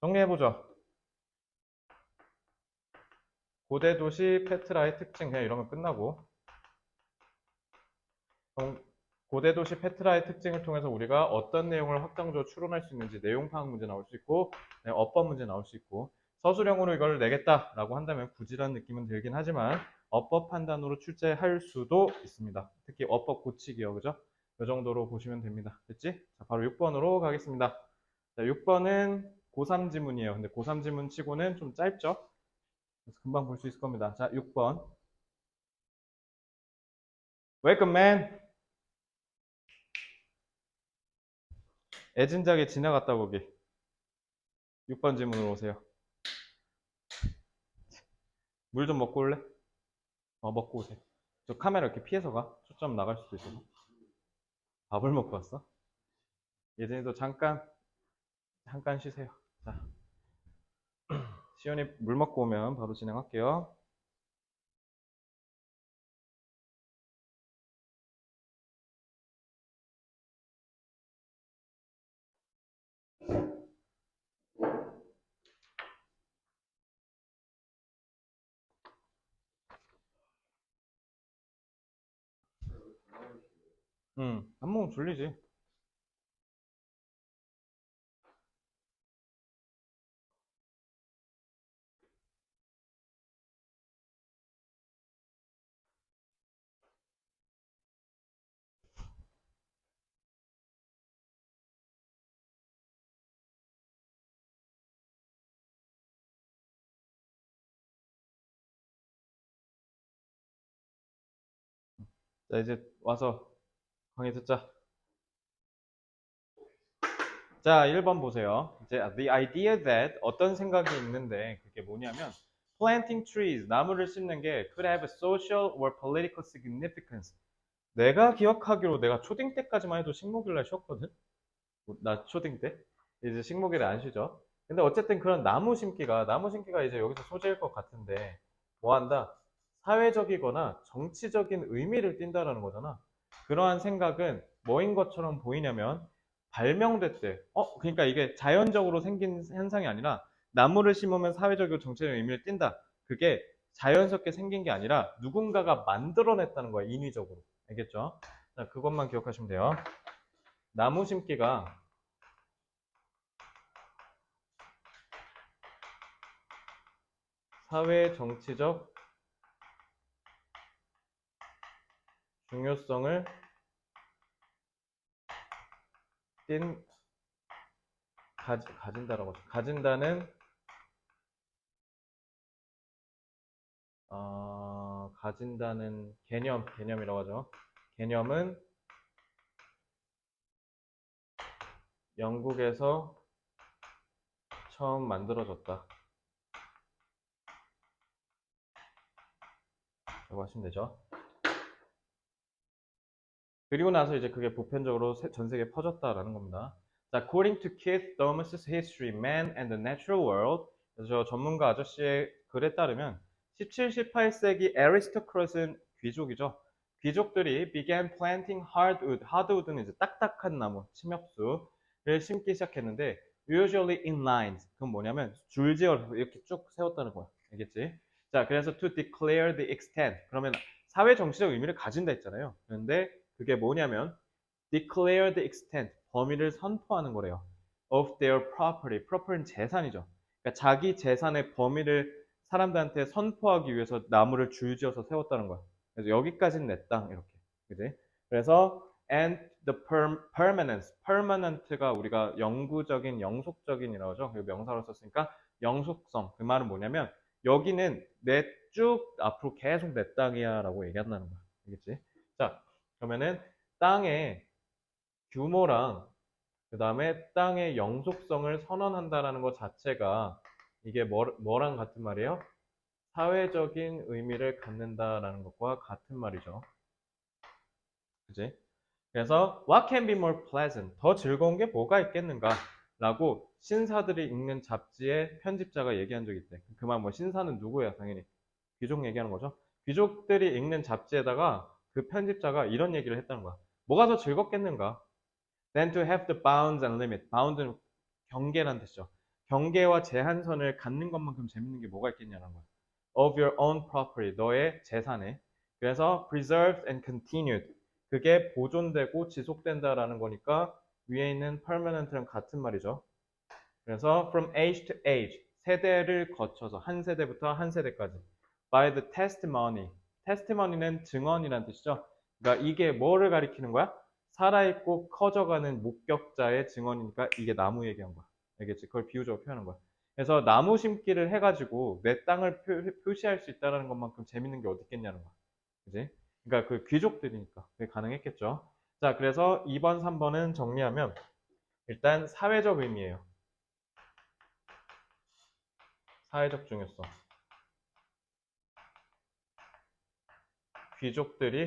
정리해보죠. 고대 도시 페트라의 특징 그냥 이러면 끝나고 고대 도시 페트라의 특징을 통해서 우리가 어떤 내용을 확장적으로 추론할 수 있는지 내용 파악 문제 나올 수 있고 어법 문제 나올 수 있고 서술형으로 이걸 내겠다라고 한다면 부지런 느낌은 들긴 하지만 어법 판단으로 출제할 수도 있습니다. 특히 어법 고치기요. 그죠? 이 정도로 보시면 됩니다. 됐지? 자, 바로 6번으로 가겠습니다. 자, 6번은 고3 지문이에요. 근데 고3 지문 치고는 좀 짧죠? 그래서 금방 볼 수 있을 겁니다. 자, 6번. Welcome, man. 애진작에 지나갔다 보기. 6번 질문으로 오세요. 물 좀 먹고 올래? 먹고 오세요. 저 카메라 이렇게 피해서 가. 초점 나갈 수도 있어서. 밥을 먹고 왔어? 예전에도 잠깐 쉬세요. 자, 시연이 물 먹고 오면 바로 진행할게요. 밥 먹으면 졸리지. 자, 이제 와서 강의 듣자. 자, 1번 보세요. 이제 the idea that 어떤 생각이 있는데 그게 뭐냐면 planting trees, 나무를 심는 게 could have social or political significance. 내가 기억하기로 내가 초딩 때까지만 해도 식목일날 쉬었거든? 나 초딩 때? 이제 식목일에 안 쉬죠? 근데 어쨌든 그런 나무 심기가 이제 여기서 소재일 것 같은데 뭐 한다? 사회적이거나 정치적인 의미를 띈다라는 거잖아. 그러한 생각은 뭐인 것처럼 보이냐면 발명됐대. 그러니까 이게 자연적으로 생긴 현상이 아니라 나무를 심으면 사회적이고 정치적 의미를 띈다. 그게 자연스럽게 생긴 게 아니라 누군가가 만들어냈다는 거야, 인위적으로. 알겠죠? 자, 그것만 기억하시면 돼요. 나무 심기가 사회 정치적 중요성을 띈 가진다는 가진다는 개념이라고 하죠. 개념은 영국에서 처음 만들어졌다. 라고 하시면 되죠. 그리고 나서 이제 그게 보편적으로 전 세계에 퍼졌다라는 겁니다. 자, according to Keith Thomas's History, Man and the Natural World. 그래서 저 전문가 아저씨의 글에 따르면 17, 18세기 aristocrat은 귀족이죠. 귀족들이 began planting hardwood. hardwood는 이제 딱딱한 나무, 침엽수를 심기 시작했는데 usually in lines. 그건 뭐냐면 줄지어서 이렇게 쭉 세웠다는 거야. 알겠지? 자, 그래서 to declare the extent. 그러면 사회 정치적 의미를 가진다 했잖아요. 그런데 그게 뭐냐면 declare the extent, 범위를 선포하는 거래요. of their property. property는 재산이죠. 그러니까 자기 재산의 범위를 사람들한테 선포하기 위해서 나무를 줄지어서 세웠다는 거야. 그래서 여기까지는 내 땅 이렇게. 그지? 그래서 and the permanence. permanent가 우리가 영구적인, 영속적인이라고 하죠. 그리고 명사로 썼으니까 영속성. 그 말은 뭐냐면 여기는 내 쭉 앞으로 계속 내 땅이야 라고 얘기한다는 거야. 알겠지? 자, 그러면은 땅의 규모랑 그 다음에 땅의 영속성을 선언한다라는 것 자체가 이게 뭐랑 같은 말이에요? 사회적인 의미를 갖는다라는 것과 같은 말이죠. 그지? 그래서 what can be more pleasant? 더 즐거운 게 뭐가 있겠는가? 라고 신사들이 읽는 잡지에 편집자가 얘기한 적이 있대. 그만 뭐 신사는 누구야? 당연히 귀족 얘기하는 거죠. 귀족들이 읽는 잡지에다가 그 편집자가 이런 얘기를 했다는 거야. 뭐가 더 즐겁겠는가? Than to have the bounds and limit. bound는 경계란 뜻이죠. 경계와 제한선을 갖는 것만큼 재밌는 게 뭐가 있겠냐는 거야. Of your own property. 너의 재산에. 그래서 preserved and continued. 그게 보존되고 지속된다라는 거니까 위에 있는 permanent랑 같은 말이죠. 그래서 from age to age. 세대를 거쳐서 한 세대부터 한 세대까지. By the testimony. testimony는 증언이란 뜻이죠. 그러니까 이게 뭐를 가리키는 거야? 살아있고 커져가는 목격자의 증언이니까 이게 나무 얘기한 거야. 알겠지? 그걸 비유적으로 표현한 거야. 그래서 나무 심기를 해가지고 내 땅을 표시할 수 있다는 것만큼 재밌는 게 어디 있겠냐는 거야. 그지? 그러니까 그 귀족들이니까 그게 가능했겠죠. 자, 그래서 2번, 3번은 정리하면 일단 사회적 의미예요. 사회적 중요성. 귀족들이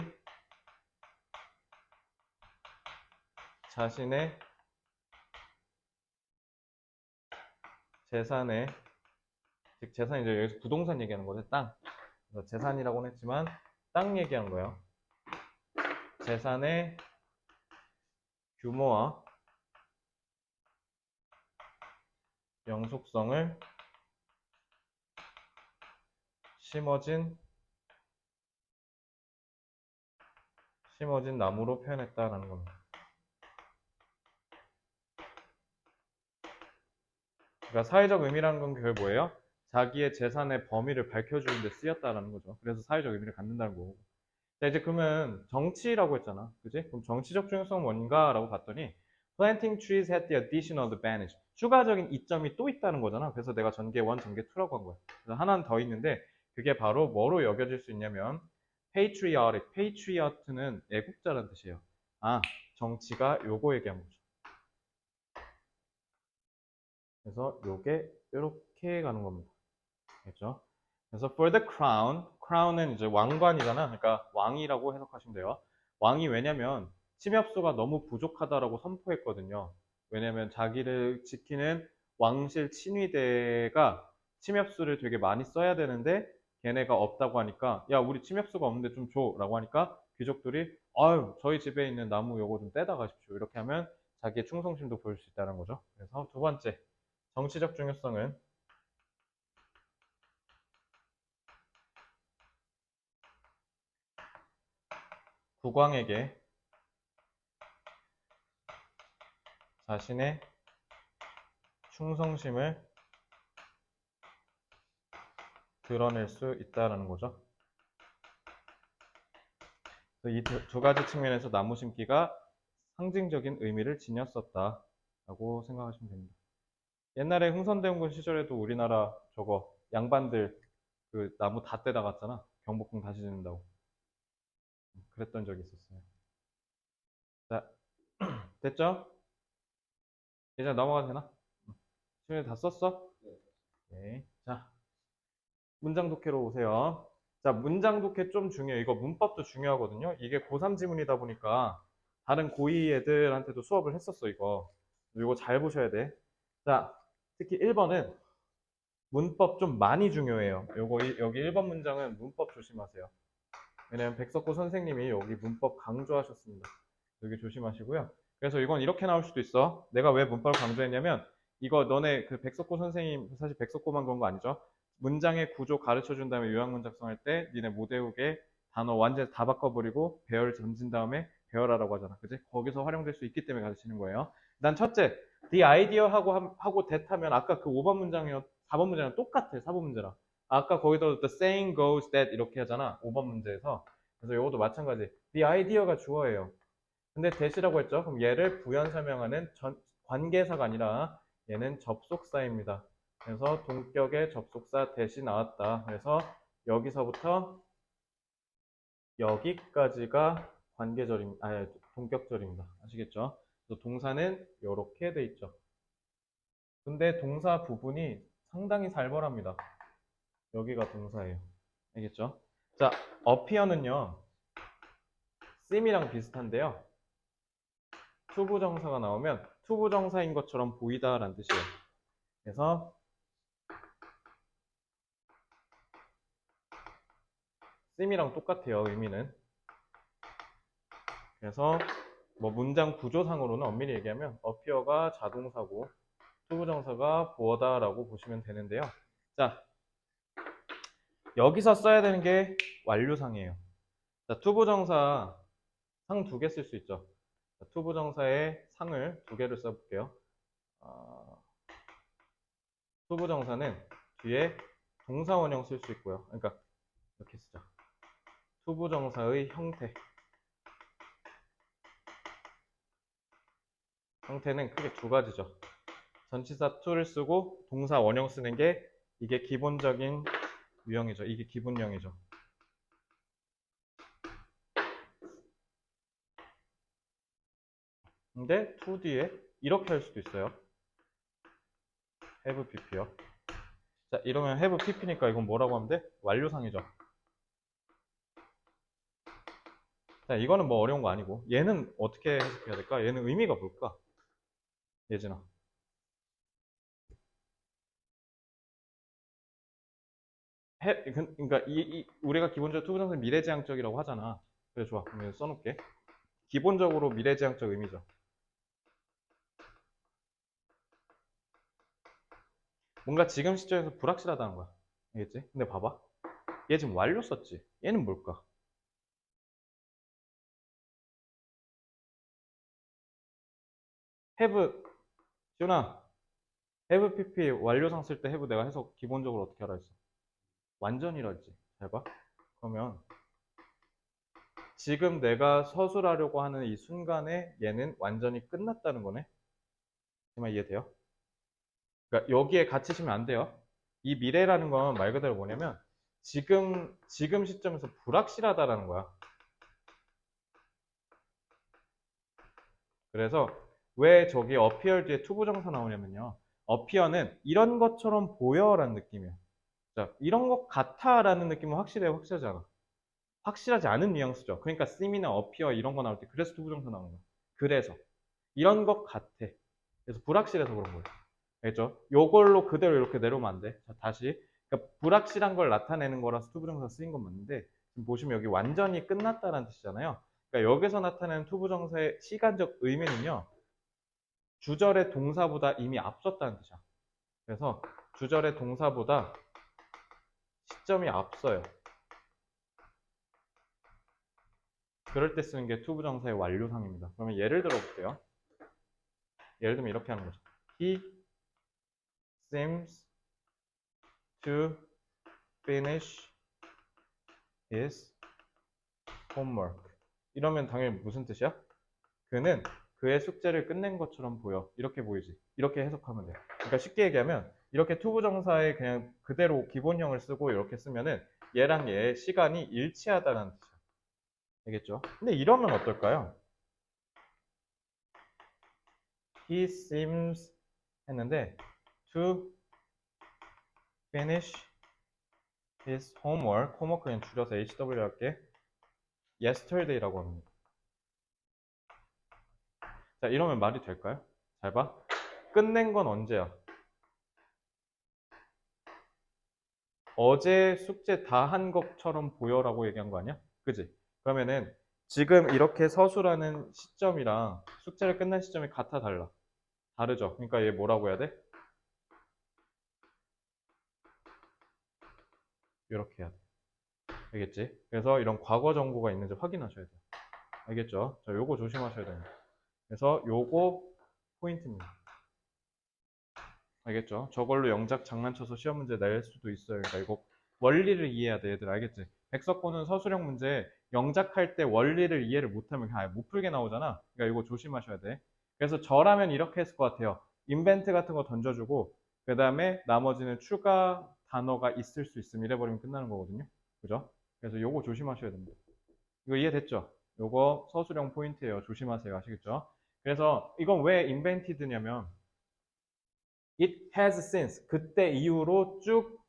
자신의 재산에, 즉 재산이 이제 여기서 부동산 얘기하는 거죠. 땅. 그래서 재산이라고는 했지만 땅 얘기하는 거예요. 재산의 규모와 영속성을 심어진 나무로 표현했다라는 겁니다. 그러니까 사회적 의미라는 건 그게 뭐예요? 자기의 재산의 범위를 밝혀주는 데 쓰였다라는 거죠. 그래서 사회적 의미를 갖는다는 거고. 자, 이제 그러면 정치라고 했잖아. 그지? 그럼 정치적 중요성은 뭔가라고 봤더니 planting trees had the additional advantage. 추가적인 이점이 또 있다는 거잖아. 그래서 내가 전개 1, 전개 2라고 한 거야. 그래서 하나는 더 있는데 그게 바로 뭐로 여겨질 수 있냐면 patriotic. patriot는 애국자라는 뜻이에요. 아, 정치가 요거 얘기한 거죠. 그래서 요게 이렇게 가는 겁니다. 알겠죠? 그래서 for the crown, crown은 이제 왕관이잖아. 그러니까 왕이라고 해석하시면 돼요. 왕이 왜냐면 침엽수가 너무 부족하다라고 선포했거든요. 왜냐면 자기를 지키는 왕실 친위대가 침엽수를 되게 많이 써야 되는데 걔네가 없다고 하니까 야 우리 침엽수가 없는데 좀 줘 라고 하니까 귀족들이 아유 저희 집에 있는 나무 요거 좀 떼다 가십시오 이렇게 하면 자기의 충성심도 보일 수 있다는 거죠. 그래서 두 번째 정치적 중요성은 국왕에게 자신의 충성심을 드러낼 수 있다는 거죠. 이 두 가지 측면에서 나무 심기가 상징적인 의미를 지녔었다라고 생각하시면 됩니다. 옛날에 흥선대원군 시절에도 우리나라 저거 양반들 그 나무 다 떼다 갔잖아. 경복궁 다시 짓는다고. 그랬던 적이 있었어요. 자, 됐죠? 이제 넘어가도 되나? 시간이 다 썼어? 네. 자, 문장 독해로 오세요. 자, 문장 독해 좀 중요해요. 이거 문법도 중요하거든요. 이게 고3 지문이다 보니까 다른 고2 애들한테도 수업을 했었어, 이거. 이거 잘 보셔야 돼. 자, 특히 1번은 문법 좀 많이 중요해요. 여기 1번 문장은 문법 조심하세요. 왜냐면 백석구 선생님이 여기 문법 강조하셨습니다. 여기 조심하시고요. 그래서 이건 이렇게 나올 수도 있어. 내가 왜 문법을 강조했냐면 이거 너네 그 백석구 선생님 사실 백석구만 그런 거 아니죠? 문장의 구조 가르쳐 준 다음에 요약문 작성할 때 니네 못 외우게 단어 완전히 다 바꿔버리고 배열 던진 다음에 배열하라고 하잖아. 그지? 거기서 활용될 수 있기 때문에 가르치는 거예요. 난 첫째, the idea 하고 that 하면 아까 그 5번 문장이랑 4번 문장이랑 똑같아. 4번 문제랑. 아까 거기도 the saying goes that 이렇게 하잖아. 5번 문제에서. 그래서 이것도 마찬가지. the idea가 주어예요. 근데 that이라고 했죠. 그럼 얘를 부연 설명하는 관계사가 아니라 얘는 접속사입니다. 그래서 동격의 접속사 that이 나왔다. 그래서 여기서부터 여기까지가 동격절입니다. 아시겠죠? 그래서 동사는 이렇게 돼 있죠. 근데 동사 부분이 상당히 살벌합니다. 여기가 동사예요. 알겠죠? 자, appear는요. seem이랑 비슷한데요. 투부정사가 나오면 투부정사인 것처럼 보이다 라는 뜻이에요. 그래서 seem이랑 똑같아요. 의미는. 그래서 뭐 문장 구조상으로는 엄밀히 얘기하면 appear가 자동사고 투부정사가 보어다라고 보시면 되는데요. 자, 여기서 써야 되는 게 완료상이에요. 자, 투부정사 상 두 개 쓸 수 있죠. 자, 투부정사의 상을 두 개를 써볼게요. 투부정사는 뒤에 동사 원형 쓸 수 있고요. 그러니까 이렇게 쓰자. 투부정사의 형태는 크게 두 가지죠. 전치사 to를 쓰고 동사 원형 쓰는 게 이게 기본적인 유형이죠. 이게 기본형이죠. 근데 to 뒤에 이렇게 할 수도 있어요. have pp요. 자, 이러면 have pp니까 이건 뭐라고 하면 돼? 완료상이죠. 자, 이거는 뭐 어려운 거 아니고 얘는 어떻게 해석해야 될까? 얘는 의미가 뭘까? 예진아. 그러니까 우리가 기본적으로 투부정사 미래지향적이라고 하잖아. 그래 좋아. 그럼 써놓을게. 기본적으로 미래지향적 의미죠. 뭔가 지금 시점에서 불확실하다는 거야. 알겠지? 근데 봐봐. 얘 지금 완료 썼지. 얘는 뭘까? have, 지훈아, have pp 완료상 쓸 때 have 내가 해석 기본적으로 어떻게 하라 했어? 완전이라 했지. 잘 봐. 그러면 지금 내가 서술하려고 하는 이 순간에 얘는 완전히 끝났다는 거네. 정말 이해돼요? 그러니까 여기에 갇히시면 안 돼요. 이 미래라는 건 말 그대로 뭐냐면 지금 시점에서 불확실하다라는 거야. 그래서 왜 저기 appear 뒤에 투부정사 나오냐면요. appear는 이런 것처럼 보여라는 느낌이야. 자, 이런 것 같아라는 느낌은 확실해요, 확실하지 않아? 확실하지 않은 뉘앙스죠. 그러니까 seem이나 appear 이런 거 나올 때 그래서 투부정사 나오는 거야. 그래서 이런 것 같아. 그래서 불확실해서 그런 거예요. 알겠죠? 요걸로 그대로 이렇게 내려오면 안 돼. 자, 다시 그러니까 불확실한 걸 나타내는 거라서 투부정사 쓰인 건 맞는데 지금 보시면 여기 완전히 끝났다라는 뜻이잖아요. 그러니까 여기서 나타내는 투부정사의 시간적 의미는요. 주절의 동사보다 이미 앞섰다는 뜻이야. 그래서 주절의 동사보다 시점이 앞서요. 그럴 때 쓰는 게 투부정사의 완료상입니다. 그러면 예를 들어 볼게요. 예를 들면 이렇게 하는 거죠. He seems to finish his homework. 이러면 당연히 무슨 뜻이야? 그는 그의 숙제를 끝낸 것처럼 보여. 이렇게 보이지. 이렇게 해석하면 돼요. 그러니까 쉽게 얘기하면 이렇게 투부정사에 그냥 그대로 기본형을 쓰고 이렇게 쓰면은 얘랑 얘의 시간이 일치하다는 뜻이야. 알겠죠? 근데 이러면 어떨까요? He seems 했는데 to finish his homework. homework 그냥 줄여서 HW 할게. yesterday라고 합니다. 자, 이러면 말이 될까요? 잘 봐. 끝낸 건 언제야? 어제 숙제 다 한 것처럼 보여라고 얘기한 거 아니야? 그지? 그러면은 지금 이렇게 서술하는 시점이랑 숙제를 끝난 시점이 같아 달라? 다르죠? 그러니까 얘 뭐라고 해야 돼? 이렇게 해야 돼. 알겠지? 그래서 이런 과거 정보가 있는지 확인하셔야 돼요. 알겠죠? 자, 요거 조심하셔야 됩니다. 그래서 요거 포인트입니다. 알겠죠? 저걸로 영작 장난쳐서 시험 문제 낼 수도 있어요. 그러니까 이거 원리를 이해해야 돼, 얘들. 알겠지? 백석고는 서술형 문제 영작할 때 원리를 이해를 못하면 그냥 못 풀게 나오잖아. 그러니까 이거 조심하셔야 돼. 그래서 저라면 이렇게 했을 것 같아요. 인벤트 같은 거 던져주고 그 다음에 나머지는 추가 단어가 있을 수 있음 이래버리면 끝나는 거거든요. 그죠? 그래서 요거 조심하셔야 됩니다. 이거 이해됐죠? 요거 서술형 포인트예요. 조심하세요. 아시겠죠? 그래서 이건 왜 인벤티드냐면 It has since 그때 이후로 쭉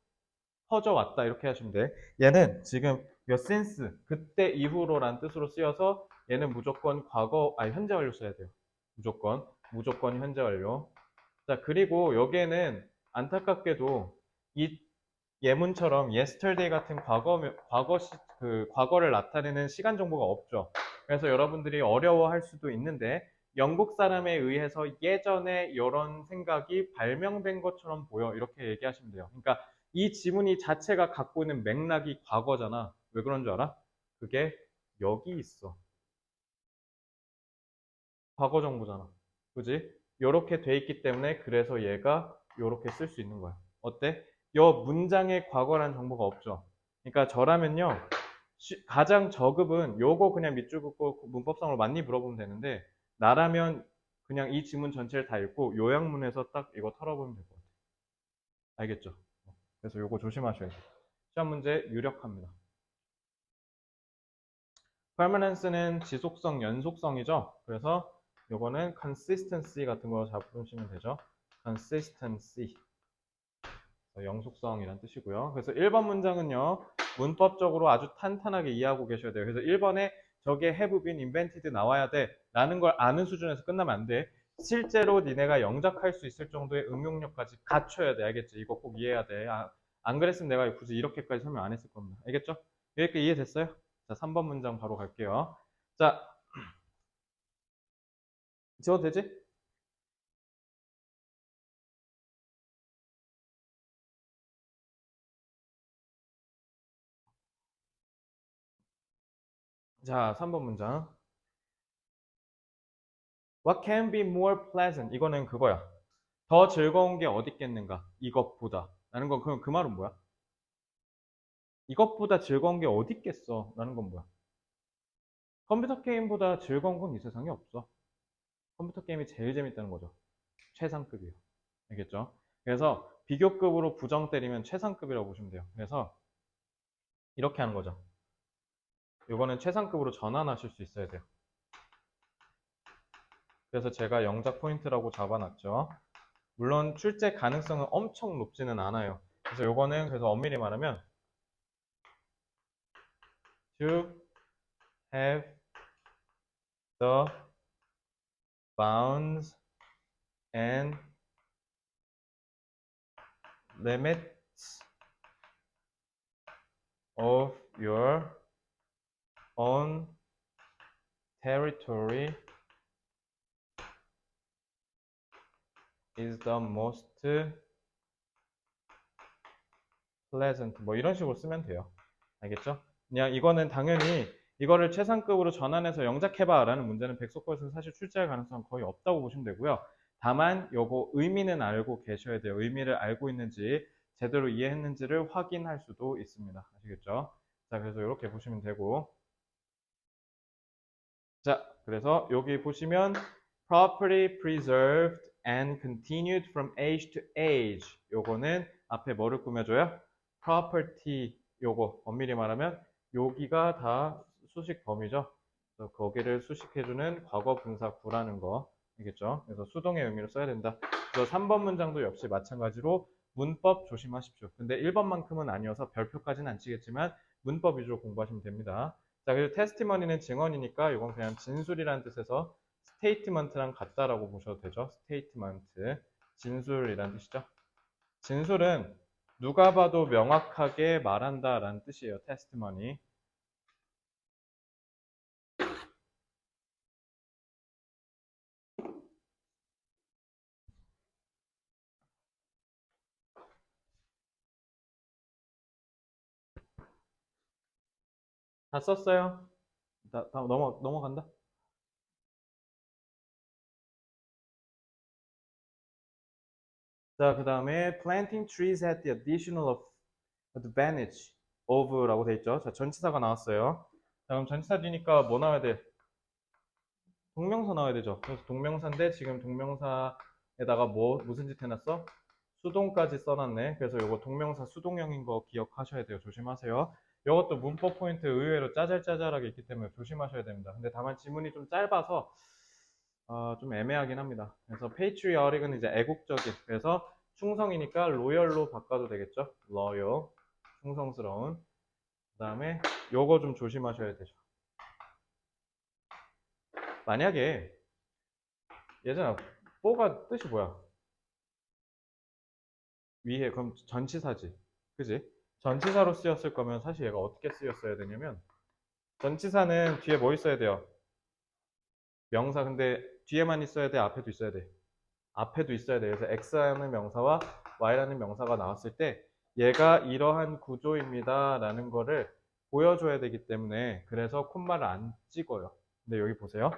퍼져왔다 이렇게 하시면 돼. 얘는 지금 요 since 그때 이후로란 뜻으로 쓰여서 얘는 무조건 과거 현재 완료 써야 돼요. 무조건 현재 완료. 자, 그리고 여기에는 안타깝게도 이 예문처럼 yesterday 같은 과거를 나타내는 시간 정보가 없죠. 그래서 여러분들이 어려워할 수도 있는데 영국 사람에 의해서 예전에 이런 생각이 발명된 것처럼 보여 이렇게 얘기하시면 돼요. 그러니까 이 지문이 자체가 갖고 있는 맥락이 과거잖아. 왜 그런 줄 알아? 그게 여기 있어. 과거 정보잖아. 그지? 이렇게 돼 있기 때문에 그래서 얘가 이렇게 쓸 수 있는 거야. 어때? 요 문장에 과거란 정보가 없죠. 그러니까 저라면요. 가장 저급은 요거 그냥 밑줄 긋고 문법상으로 많이 물어보면 되는데 나라면 그냥 이 지문 전체를 다 읽고 요약문에서 딱 이거 털어보면 될 것 같아요. 알겠죠? 그래서 요거 조심하셔야 돼요. 시험 문제 유력합니다. permanence는 지속성, 연속성이죠. 그래서 요거는 consistency 같은 거 잡으시면 되죠. consistency. 영속성이란 뜻이고요. 그래서 1번 문장은요. 문법적으로 아주 탄탄하게 이해하고 계셔야 돼요. 그래서 1번에 저게 have been invented 나와야 돼 라는 걸 아는 수준에서 끝나면 안 돼. 실제로 니네가 영작할 수 있을 정도의 응용력까지 갖춰야 돼. 알겠지? 이거 꼭 이해해야 돼. 안 그랬으면 내가 굳이 이렇게까지 설명 안 했을 겁니다. 알겠죠? 여기까지 이해됐어요? 자, 3번 문장 바로 갈게요. 자, 지워도 되지? 자, 3번 문장. What can be more pleasant? 이거는 그거야. 더 즐거운 게 어디 있겠는가? 이것보다. 라는 건 그 말은 뭐야? 이것보다 즐거운 게 어디 있겠어? 라는 건 뭐야? 컴퓨터 게임보다 즐거운 건 이 세상에 없어. 컴퓨터 게임이 제일 재밌다는 거죠. 최상급이에요. 알겠죠? 그래서 비교급으로 부정 때리면 최상급이라고 보시면 돼요. 그래서 이렇게 하는 거죠. 이거는 최상급으로 전환하실 수 있어야 돼요. 그래서 제가 영작 포인트라고 잡아놨죠. 물론 출제 가능성은 엄청 높지는 않아요. 그래서 요거는 그래서 엄밀히 말하면 to have the bounds and limits of your own territory is the most pleasant. 뭐 이런 식으로 쓰면 돼요. 알겠죠? 그냥 이거는 당연히 이거를 최상급으로 전환해서 영작해봐 라는 문제는 백석고에서는 사실 출제할 가능성은 거의 없다고 보시면 되고요. 다만 요거 의미는 알고 계셔야 돼요. 의미를 알고 있는지 제대로 이해했는지를 확인할 수도 있습니다. 아시겠죠? 자, 그래서 이렇게 보시면 되고, 자, 그래서 여기 보시면 properly preserved and continued from age to age. 요거는 앞에 뭐를 꾸며줘요? property. 요거 엄밀히 말하면 여기가 다 수식 범위죠. 그래서 거기를 수식해주는 과거 분사 구라는 거. 알겠죠? 그래서 수동의 의미로 써야 된다. 그래서 3번 문장도 역시 마찬가지로 문법 조심하십시오. 근데 1번만큼은 아니어서 별표까지는 안 치겠지만 문법 위주로 공부하시면 됩니다. 자, 그리고 테스티머니는 증언이니까 이건 그냥 진술이라는 뜻에서 스테이트먼트랑 같다라고 보셔도 되죠. 스테이트먼트. 진술이라는 뜻이죠. 진술은 누가 봐도 명확하게 말한다라는 뜻이에요. 테스티머니. 다 썼어요? 다 넘어간다? 자, 그 다음에 planting trees at the additional advantage of라고 돼 있죠. 자, 전치사가 나왔어요. 자, 그럼 전치사 뒤니까 뭐 나와야 돼? 동명사 나와야 되죠. 그래서 동명사인데 지금 동명사에다가 무슨 짓 해놨어? 수동까지 써놨네. 그래서 이거 동명사 수동형인 거 기억하셔야 돼요. 조심하세요. 이것도 문법 포인트 의외로 짜잘짜잘하게 있기 때문에 조심하셔야 됩니다. 근데 다만 지문이 좀 짧아서 좀 애매하긴 합니다. 그래서 patriotic은 이제 애국적인. 그래서 충성이니까 loyal로 바꿔도 되겠죠. loyal, 충성스러운. 그 다음에 요거 좀 조심하셔야 되죠. 만약에 예전에 for가 뜻이 뭐야? 위에 그럼 전치사지. 그지? 전치사로 쓰였을 거면 사실 얘가 어떻게 쓰였어야 되냐면 전치사는 뒤에 뭐 있어야 돼요? 명사. 근데 뒤에만 있어야 돼? 앞에도 있어야 돼? 앞에도 있어야 돼. 그래서 X라는 명사와 Y라는 명사가 나왔을 때 얘가 이러한 구조입니다 라는 거를 보여줘야 되기 때문에 그래서 콤마를 안 찍어요. 근데 여기 보세요.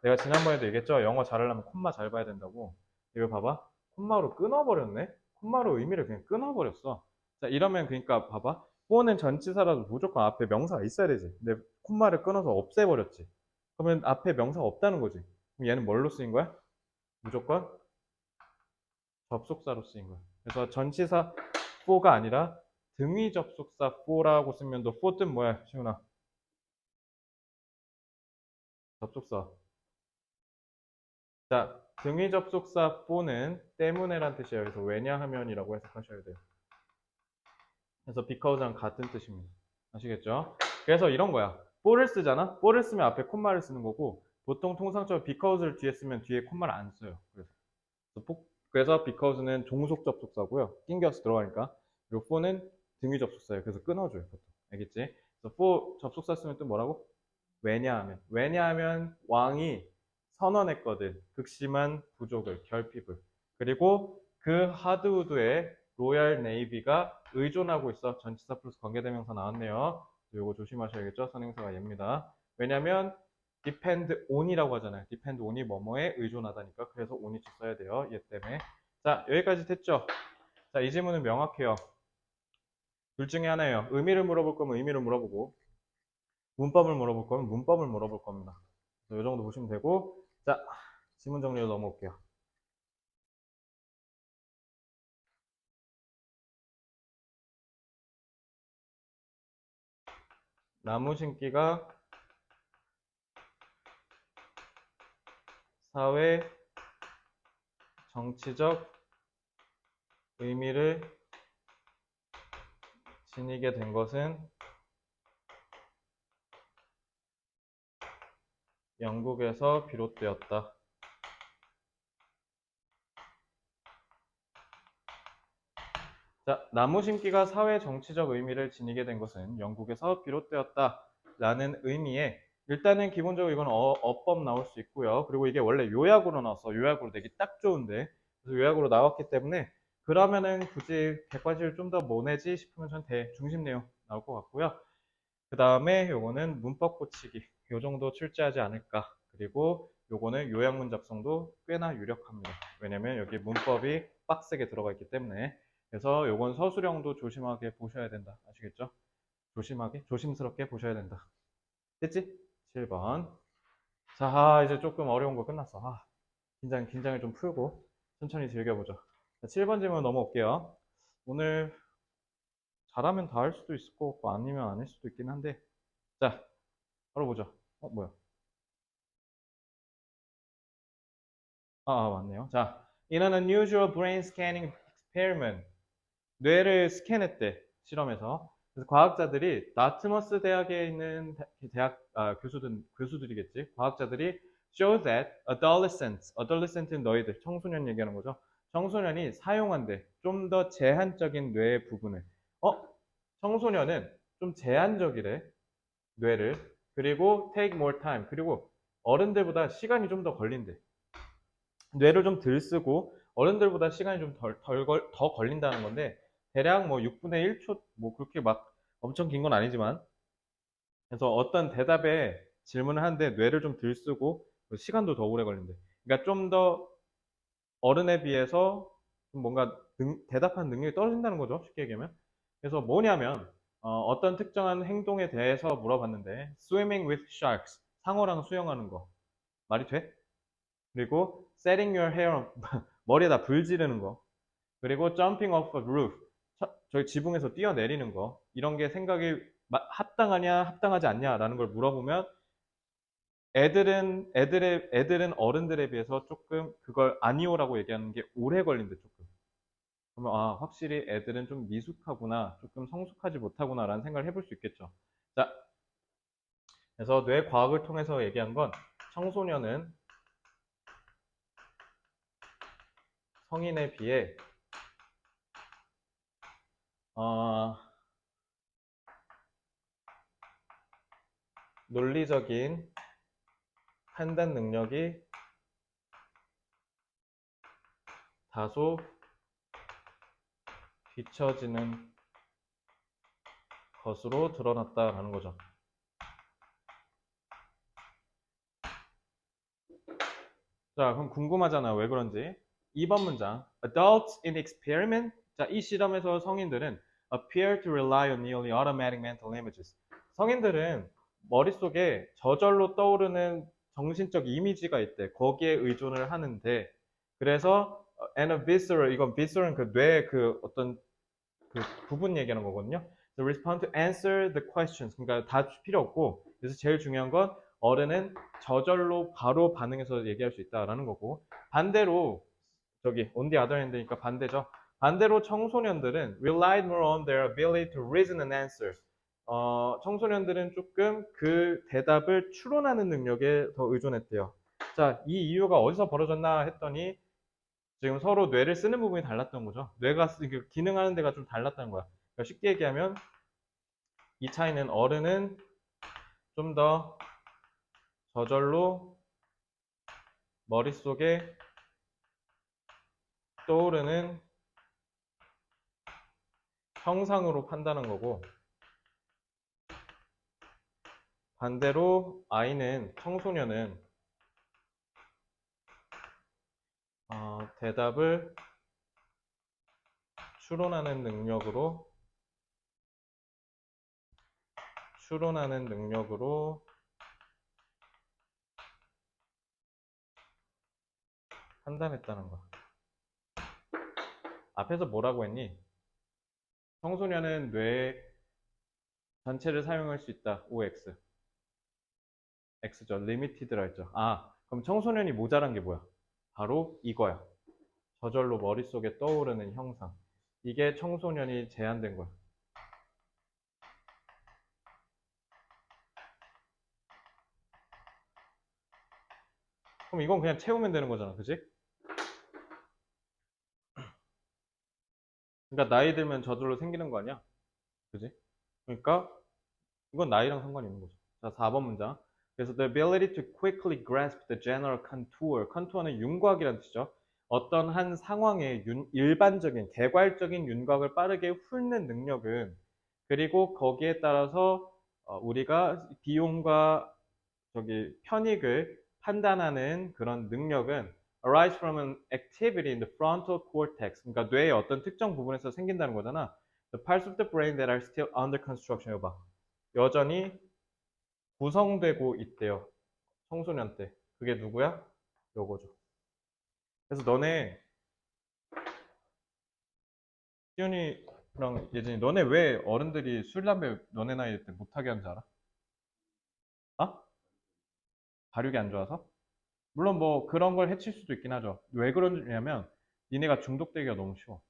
내가 지난번에도 얘기했죠? 영어 잘하려면 콤마 잘 봐야 된다고. 이거 봐봐. 콤마로 끊어버렸네? 콤마로 의미를 그냥 끊어버렸어. 자, 이러면 그러니까 봐봐. for는 전치사라도 무조건 앞에 명사가 있어야 되지. 근데 콤마를 끊어서 없애버렸지. 그러면 앞에 명사가 없다는 거지. 그럼 얘는 뭘로 쓰인 거야? 무조건 접속사로 쓰인 거야. 그래서 전치사 for가 아니라 등위 접속사 for라고 쓰면 너 for 뜻 뭐야, 시훈아? 접속사. 자, 등위 접속사 for는 때문에란 뜻이에요. 그래서 왜냐하면이라고 해석하셔야 돼요. 그래서 because랑 같은 뜻입니다. 아시겠죠? 그래서 이런 거야. for를 쓰잖아? for를 쓰면 앞에 콤마를 쓰는 거고 보통 통상적으로 because를 뒤에 쓰면 뒤에 콤마를 안 써요. 그래서 because는 종속 접속사고요. 낑겨서 들어가니까. 그리고 for는 등위 접속사예요. 그래서 끊어줘요. 보통. 알겠지? 그래서 for 접속사 쓰면 또 뭐라고? 왜냐하면. 왜냐하면 왕이 선언했거든. 극심한 부족을, 결핍을. 그리고 그 하드우드에 로얄 네이비가 의존하고 있어. 전치사 플러스 관계대명사 나왔네요. 이거 조심하셔야겠죠? 선행사가 얘입니다. 왜냐면 depend on이라고 하잖아요. depend on이 뭐뭐에 의존하다니까. 그래서 on이 써야 돼요. 얘 때문에. 자, 여기까지 됐죠? 자, 이 질문은 명확해요. 둘 중에 하나예요. 의미를 물어볼 거면 의미를 물어보고 문법을 물어볼 거면 문법을 물어볼 겁니다. 이 정도 보시면 되고, 자, 지문 정리로 넘어올게요. 나무 심기가 사회 정치적 의미를 지니게 된 것은 영국에서 비롯되었다. 자, 나무 심기가 사회 정치적 의미를 지니게 된 것은 영국에서 비롯되었다라는 의미에 일단은 기본적으로 이건 어법 나올 수 있고요. 그리고 이게 원래 요약으로 나와서 요약으로 내기 딱 좋은데 그래서 요약으로 나왔기 때문에 그러면은 굳이 객관식을 좀 더 뭐 내지 싶으면 전 대중심 내용 나올 것 같고요. 그 다음에 요거는 문법 고치기 요 정도 출제하지 않을까. 그리고 요거는 요약문 작성도 꽤나 유력합니다. 왜냐면 여기 문법이 빡세게 들어가 있기 때문에. 그래서 요건 서술형도 조심하게 보셔야 된다. 아시겠죠? 조심하게, 조심스럽게 보셔야 된다. 됐지? 7번. 자, 이제 조금 어려운 거 끝났어. 긴장을 좀 풀고 천천히 즐겨보죠. 자, 7번 질문 넘어올게요. 오늘 잘하면 다 할 수도 있을 것 같고 아니면 안 할 수도 있긴 한데 자, 바로 보죠. 뭐야? 맞네요. 자, in an unusual brain scanning experiment, 뇌를 스캔했대, 실험에서. 그래서 과학자들이 나트머스 대학에 있는 대학 교수들이겠지. 과학자들이 show that adolescent은 너희들, 청소년 얘기하는 거죠. 청소년이 사용한대, 좀 더 제한적인 뇌의 부분을. 어? 청소년은 좀 제한적이래, 뇌를. 그리고 take more time. 그리고 어른들보다 시간이 좀 더 걸린대. 뇌를 좀 덜 쓰고 어른들보다 시간이 좀 더 걸린다는 건데 대략 뭐 6분의 1초 뭐 그렇게 막 엄청 긴 건 아니지만 그래서 어떤 대답에 질문을 하는데 뇌를 좀 덜 쓰고 시간도 더 오래 걸린대. 그러니까 좀 더 어른에 비해서 좀 뭔가 대답한 능력이 떨어진다는 거죠. 쉽게 얘기하면. 그래서 뭐냐면 어떤 특정한 행동에 대해서 물어봤는데 swimming with sharks 상어랑 수영하는 거 말이 돼? 그리고 setting your hair 머리에다 불 지르는 거 그리고 jumping off a roof 저희 지붕에서 뛰어내리는 거 이런 게 생각이 합당하냐 합당하지 않냐라는 걸 물어보면 애들은 어른들에 비해서 조금 그걸 아니오라고 얘기하는 게 오래 걸린대 조금. 그러면 확실히 애들은 좀 미숙하구나 조금 성숙하지 못하구나라는 생각을 해볼 수 있겠죠. 자, 그래서 뇌 과학을 통해서 얘기한 건 청소년은 성인에 비해 어, 논리적인 판단 능력이 다소 뒤처지는 것으로 드러났다라는 거죠. 자, 그럼 궁금하잖아. 왜 그런지. 2번 문장. Adults in experiment. 자, 이 실험에서 성인들은 appear to rely on nearly automatic mental images. 성인들은 머릿속에 저절로 떠오르는 정신적 이미지가 있대. 거기에 의존을 하는데 그래서 and a visceral 이건 visceral은 그 뇌의 그 어떤 그 부분 얘기하는 거거든요. So respond to answer the questions. 그러니까 다 필요 없고 그래서 제일 중요한 건 어른은 저절로 바로 반응해서 얘기할 수 있다라는 거고 반대로 저기 on the other hand니까 반대죠. 반대로 청소년들은 relied more on their ability to reason and answer. 청소년들은 조금 그 대답을 추론하는 능력에 더 의존했대요. 자, 이 이유가 어디서 벌어졌나 했더니 지금 서로 뇌를 쓰는 부분이 달랐던 거죠. 뇌가 기능하는 데가 좀 달랐다는 거야. 그러니까 쉽게 얘기하면 이 차이는 어른은 좀 더 저절로 머릿속에 떠오르는 형상으로 판단한 거고 반대로 아이는 청소년은 대답을 추론하는 능력으로 판단했다는 거야. 앞에서 뭐라고 했니? 청소년은 뇌 전체를 사용할 수 있다. OX. X죠. limited라 했죠. 그럼 청소년이 모자란 게 뭐야? 바로 이거야. 저절로 머릿속에 떠오르는 형상. 이게 청소년이 제한된 거야. 그럼 이건 그냥 채우면 되는 거잖아. 그지? 그러니까 나이 들면 저절로 생기는 거 아니야? 그지? 그러니까 이건 나이랑 상관이 있는 거죠. 자, 4번 문장. 그래서 the ability to quickly grasp the general contour. contour는 윤곽이라는 뜻이죠. 어떤 한 상황의 일반적인 개괄적인 윤곽을 빠르게 훑는 능력은 그리고 거기에 따라서 우리가 비용과 저기 편익을 판단하는 그런 능력은 arise from an activity in the frontal cortex. 그러니까 뇌의 어떤 특정 부분에서 생긴다는 거잖아. The parts of the brain that are still under construction. 여봐. 여전히 구성되고 있대요. 청소년 때. 그게 누구야? 요거죠. 그래서 너네, 시윤이랑 예진이, 너네 왜 어른들이 술, 담배 너네 나이 때 못하게 하는지 알아? 아? 발육이 안 좋아서? 물론 뭐 그런 걸 해칠 수도 있긴 하죠. 왜 그러냐면 니네가 중독되기가 너무 쉬워.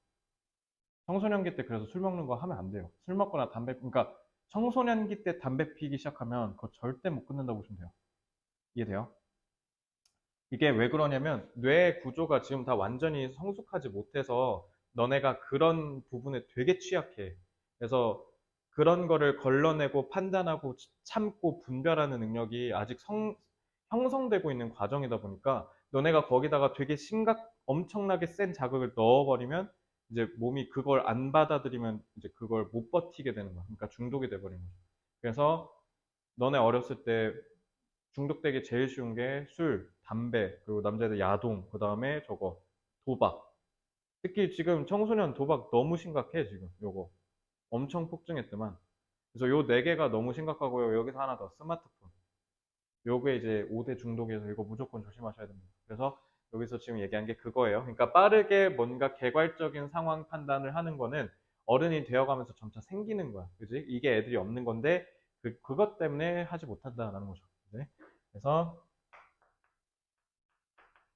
청소년기 때 그래서 술 먹는 거 하면 안 돼요. 술 먹거나 담배, 그러니까 청소년기 때 담배 피기 시작하면 그거 절대 못 끊는다고 보시면 돼요. 이해돼요? 이게 왜 그러냐면 뇌 구조가 지금 다 완전히 성숙하지 못해서 너네가 그런 부분에 되게 취약해. 그래서 그런 거를 걸러내고 판단하고 참고 분별하는 능력이 아직 형성되고 있는 과정이다 보니까 너네가 거기다가 되게 엄청나게 센 자극을 넣어버리면 이제 몸이 그걸 안 받아들이면 이제 그걸 못 버티게 되는 거야. 그러니까 중독이 돼버리는 거죠. 그래서 너네 어렸을 때 중독되기 제일 쉬운 게 술, 담배, 그리고 남자애들 야동, 그 다음에 저거 도박. 특히 지금 청소년 도박 너무 심각해 지금 요거 엄청 폭증했더만. 그래서 요 네 개가 너무 심각하고요. 여기서 하나 더 스마트폰. 요게 이제 5대 중독이어서 이거 무조건 조심하셔야 됩니다. 그래서 여기서 지금 얘기한 게 그거예요. 그러니까 빠르게 뭔가 개괄적인 상황 판단을 하는 거는 어른이 되어가면서 점차 생기는 거야. 그지? 이게 애들이 없는 건데 그것 때문에 하지 못한다는 거죠. 그지? 그래서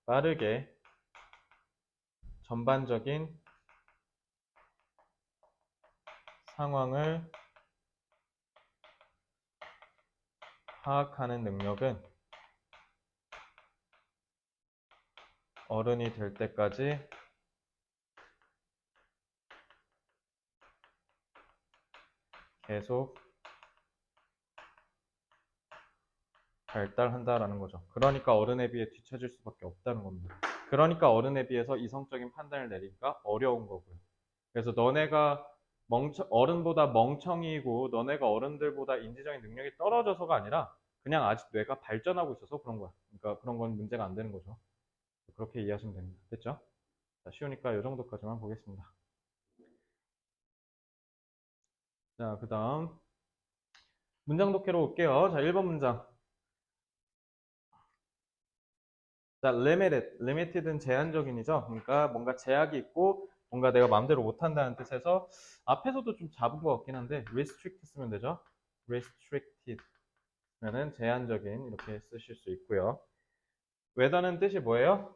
빠르게 전반적인 상황을 파악하는 능력은 어른이 될 때까지 계속 발달한다라는 거죠. 그러니까 어른에 비해 뒤처질 수밖에 없다는 겁니다. 그러니까 어른에 비해서 이성적인 판단을 내리기가 어려운 거고요. 그래서 너네가 어른보다 멍청이고 너네가 어른들보다 인지적인 능력이 떨어져서가 아니라 그냥 아직 뇌가 발전하고 있어서 그런 거야. 그러니까 그런 건 문제가 안 되는 거죠. 그렇게 이해하시면 됩니다. 됐죠? 자, 쉬우니까 이 정도까지만 보겠습니다. 자, 그 다음 문장 독해로 올게요. 자, 1번 문장. 자, limited는 제한적인이죠. 그러니까 뭔가 제약이 있고 뭔가 내가 마음대로 못한다는 뜻에서 앞에서도 좀 잡은 것 같긴 한데 restrict 쓰면 되죠. restricted 면은 제한적인 이렇게 쓰실 수 있고요. whether는 뜻이 뭐예요?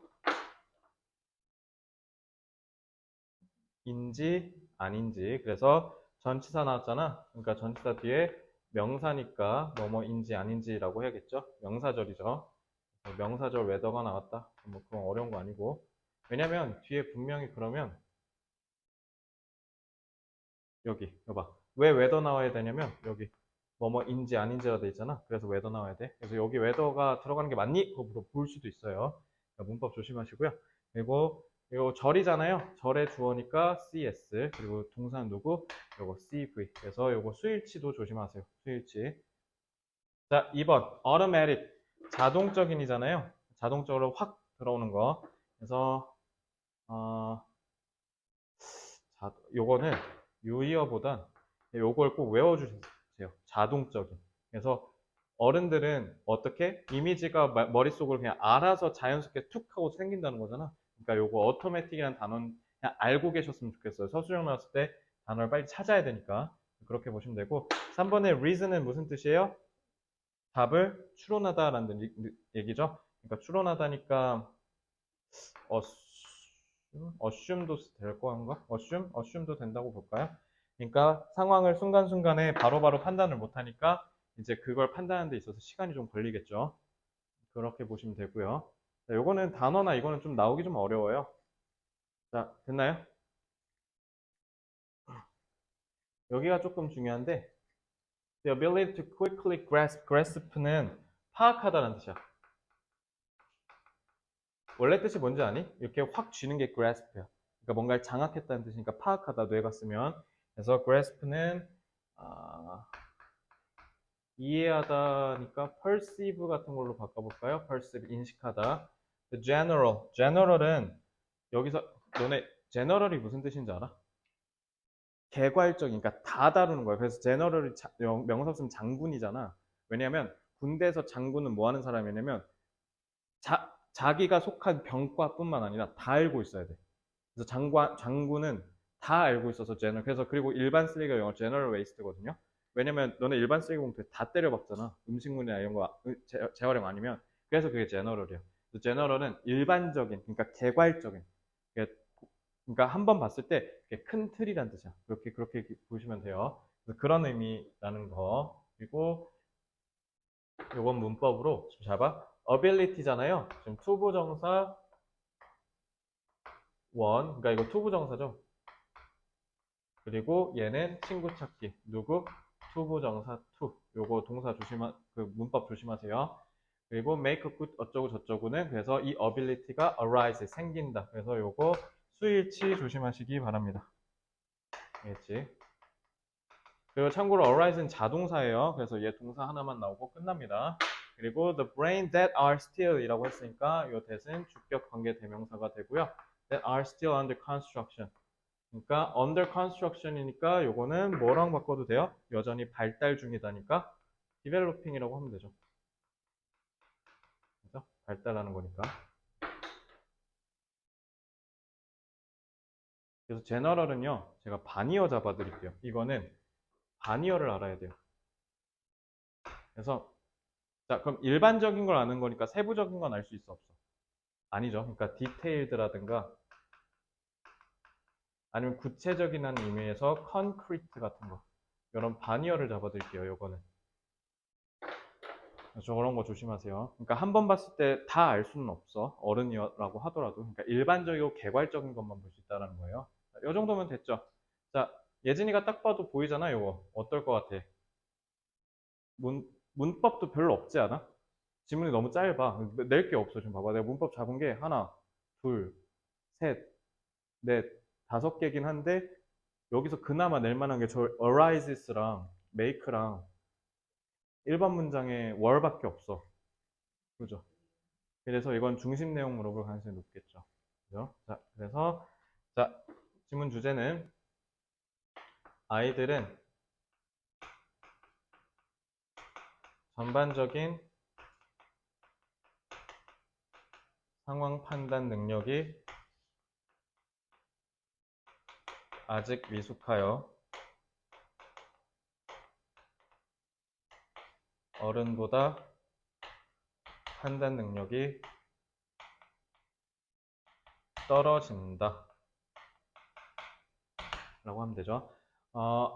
인지 아닌지. 그래서 전치사 나왔잖아. 그러니까 전치사 뒤에 명사니까 뭐뭐인지 아닌지라고 해야겠죠. 명사절이죠. 명사절 whether가 나왔다. 뭐 그건 어려운 거 아니고. 왜냐면 뒤에 분명히 그러면 여기 여봐. 왜 whether 나와야 되냐면 여기 뭐뭐인지 아닌지가 돼 있잖아. 그래서 whether 나와야 돼. 그래서 여기 whether가 들어가는 게 맞니? 그거 물어볼 수도 있어요. 그러니까 문법 조심하시고요. 그리고 이거 절이잖아요. 절의 주어니까 cs. 그리고 동사는 누구? 요거 cv. 그래서 요거 수일치도 조심하세요. 수일치. 자, 2번 automatic. 자동적인이잖아요. 자동적으로 확 들어오는 거. 그래서 요거는 유의어보단 요걸 꼭 외워주세요. 자동적인. 그래서 어른들은 어떻게? 이미지가 머릿속으로 그냥 알아서 자연스럽게 툭 하고 생긴다는 거잖아. 그러니까 요거 automatic이라는 단어는 그냥 알고 계셨으면 좋겠어요. 서술형 나왔을 때 단어를 빨리 찾아야 되니까. 그렇게 보시면 되고. 3번의 reason은 무슨 뜻이에요? 답을 추론하다라는 얘기죠. 그러니까 추론하다니까 assume도 될 건가? assume도 된다고 볼까요? 그러니까 상황을 순간순간에 바로바로 판단을 못하니까 이제 그걸 판단하는 데 있어서 시간이 좀 걸리겠죠. 그렇게 보시면 되고요. 자, 요거는 단어나 이거는 좀 나오기 좀 어려워요. 자, 됐나요? 여기가 조금 중요한데 the ability to quickly grasp는 파악하다라는 뜻이야. 원래 뜻이 뭔지 아니? 이렇게 확 쥐는 게 grasp야. 그러니까 뭔가를 장악했다는 뜻이니까 파악하다 뇌가 쓰면. 그래서 grasp는 이해하다니까 perceive 같은 걸로 바꿔볼까요? perceive 인식하다. general은 여기서 너네 general이 무슨 뜻인지 알아? 개괄적인, 그러니까 다 다루는 거야. 그래서 제너럴이 명사 쓰면 장군이잖아. 왜냐하면 군대에서 장군은 뭐 하는 사람이냐면 자기가 속한 병과뿐만 아니라 다 알고 있어야 돼. 그래서 장군은 다 알고 있어서 제너럴. 그래서 그리고 일반 쓰레기가 영어 제너럴 웨이스트거든요. 왜냐면 너네 일반 쓰레기 봉투에 다 때려박잖아. 음식물이나 이런 거 재활용 아니면. 그래서 그게 제너럴이야. 제너럴은 일반적인, 그러니까 개괄적인. 그러니까 한 번 봤을 때 큰 틀이란 뜻이야. 그렇게 보시면 돼요. 그런 의미라는 거. 그리고 요건 문법으로 좀 잡아. ability잖아요. 지금 투부정사 원, 그러니까 이거 투부정사죠. 그리고 얘는 친구 찾기. 누구? 투부정사 투. 요거 동사 그 문법 조심하세요. 그리고 make a good 어쩌고 저쩌고는 그래서 이 ability가 arise 생긴다. 그래서 요거 수일치 조심하시기 바랍니다. 알겠지? 그리고 참고로 arise는 자동사예요. 그래서 얘 동사 하나만 나오고 끝납니다. 그리고 the brain that are still 이라고 했으니까 이 that은 주격 관계 대명사가 되고요. that are still under construction. 그러니까 under construction이니까 요거는 뭐랑 바꿔도 돼요? 여전히 발달 중이다니까 developing이라고 하면 되죠. 그죠? 발달하는 거니까. 그래서 general은요. 제가 반이어 잡아 드릴게요. 이거는 반이어를 알아야 돼요. 그래서 자, 그럼 일반적인 걸 아는 거니까 세부적인 건 알 수 있어 없어? 아니죠. 그러니까 디테일드라든가 아니면 구체적이라는 의미에서 concrete 같은 거 이런 반이어를 잡아드릴게요. 요거는 저런 거 조심하세요. 그러니까 한 번 봤을 때 다 알 수는 없어. 어른이라고 하더라도 그러니까 일반적이고 개괄적인 것만 볼 수 있다는 거예요. 이 정도면 됐죠. 자, 예진이가 딱 봐도 보이잖아. 요거 어떨 것 같아? 문법도 별로 없지 않아? 지문이 너무 짧아. 낼 게 없어. 지금 봐봐. 내가 문법 잡은 게 하나, 둘, 셋, 넷, 다섯 개긴 한데 여기서 그나마 낼 만한 게 저 arises랑 make랑 일반 문장에 were밖에 없어. 그죠? 그래서 이건 중심 내용 물어볼 가능성이 높겠죠. 그죠? 자, 그래서 자, 지문 주제는 아이들은 전반적인 상황 판단 능력이 아직 미숙하여 어른보다 판단 능력이 떨어진다. 라고 하면 되죠.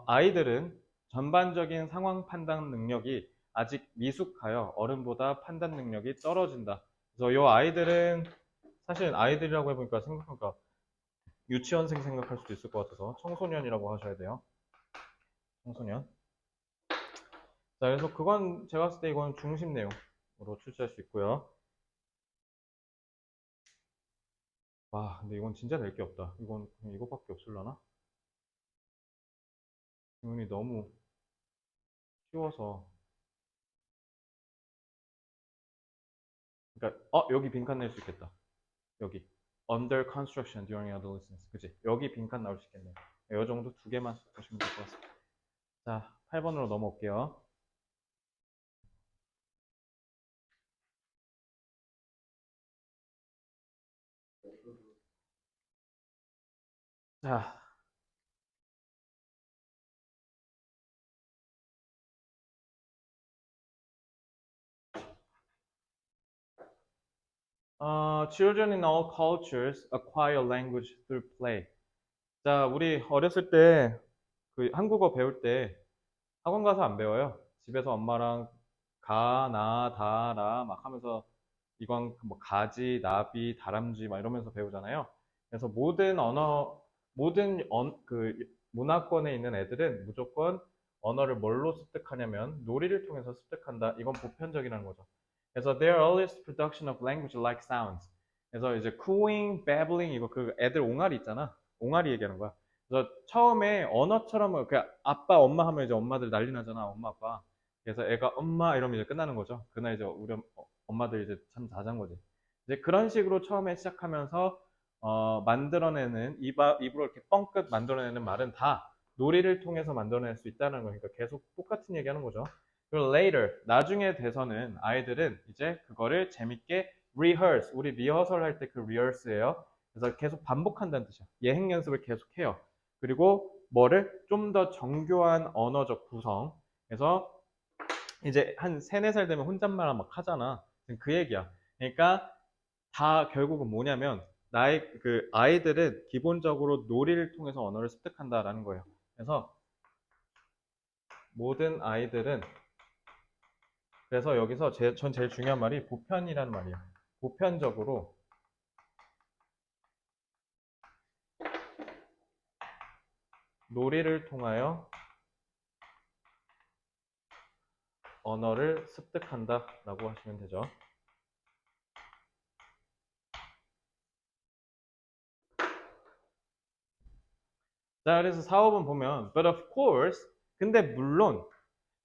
아이들은 전반적인 상황 판단 능력이 아직 미숙하여 어른보다 판단 능력이 떨어진다. 그래서 이 아이들은 사실 아이들이라고 해보니까 생각하니까 유치원생 생각할 수도 있을 것 같아서 청소년이라고 하셔야 돼요. 청소년. 자, 그래서 그건 제가 봤을 때 이건 중심 내용으로 출제할 수 있고요. 와, 근데 이건 진짜 낼 게 없다. 이건 그냥 이것밖에 없을라나? 질문이 너무 쉬워서. 그러니까 여기 빈칸 낼 수 있겠다. 여기 under construction during adolescence. 그치? 여기 빈칸 나올 수 있겠네요. 이 정도 두 개만 보시면 될 것 같습니다. 자, 8번으로 넘어올게요. 자, children in all cultures acquire language through play. 자, 우리 어렸을 때 그 한국어 배울 때 학원 가서 안 배워요. 집에서 엄마랑 가, 나, 다, 라 막 하면서 이건 뭐 가지, 나비, 다람쥐 막 이러면서 배우잖아요. 그래서 모든 언어, 그 문화권에 있는 애들은 무조건 언어를 뭘로 습득하냐면 놀이를 통해서 습득한다. 이건 보편적이라는 거죠. 그래서 their earliest production of language like sounds. 그래서 이제 cooing, babbling 이거 그 애들 옹알이 있잖아. 옹알이 얘기하는 거야. 그래서 처음에 언어처럼 그 아빠, 엄마 하면 이제 엄마들 난리 나잖아. 엄마, 아빠. 그래서 애가 엄마 이러면 이제 끝나는 거죠. 그날 이제 우리 엄마들 이제 참 자잔 거지. 이제 그런 식으로 처음에 시작하면서 만들어내는 입으로 이렇게 뻥끗 만들어내는 말은 다 놀이를 통해서 만들어낼 수 있다는 거니까 계속 똑같은 얘기하는 거죠. 그리고 later 나중에 돼서는 아이들은 이제 그거를 재밌게 rehearse 우리 리허설 할 때 그 rehearse예요. 그래서 계속 반복한다는 뜻이야. 예행 연습을 계속해요. 그리고 뭐를 좀 더 정교한 언어적 구성. 그래서 이제 한 3, 4살 되면 혼잣말 막 하잖아. 그 얘기야. 그러니까 다 결국은 뭐냐면 나의 그 아이들은 기본적으로 놀이를 통해서 언어를 습득한다라는 거예요. 그래서 모든 아이들은 그래서 여기서 전 제일 중요한 말이 보편이라는 말이에요. 보편적으로 놀이를 통하여 언어를 습득한다라고 하시면 되죠. 자, 그래서 4, 5번 보면 But of course, 근데 물론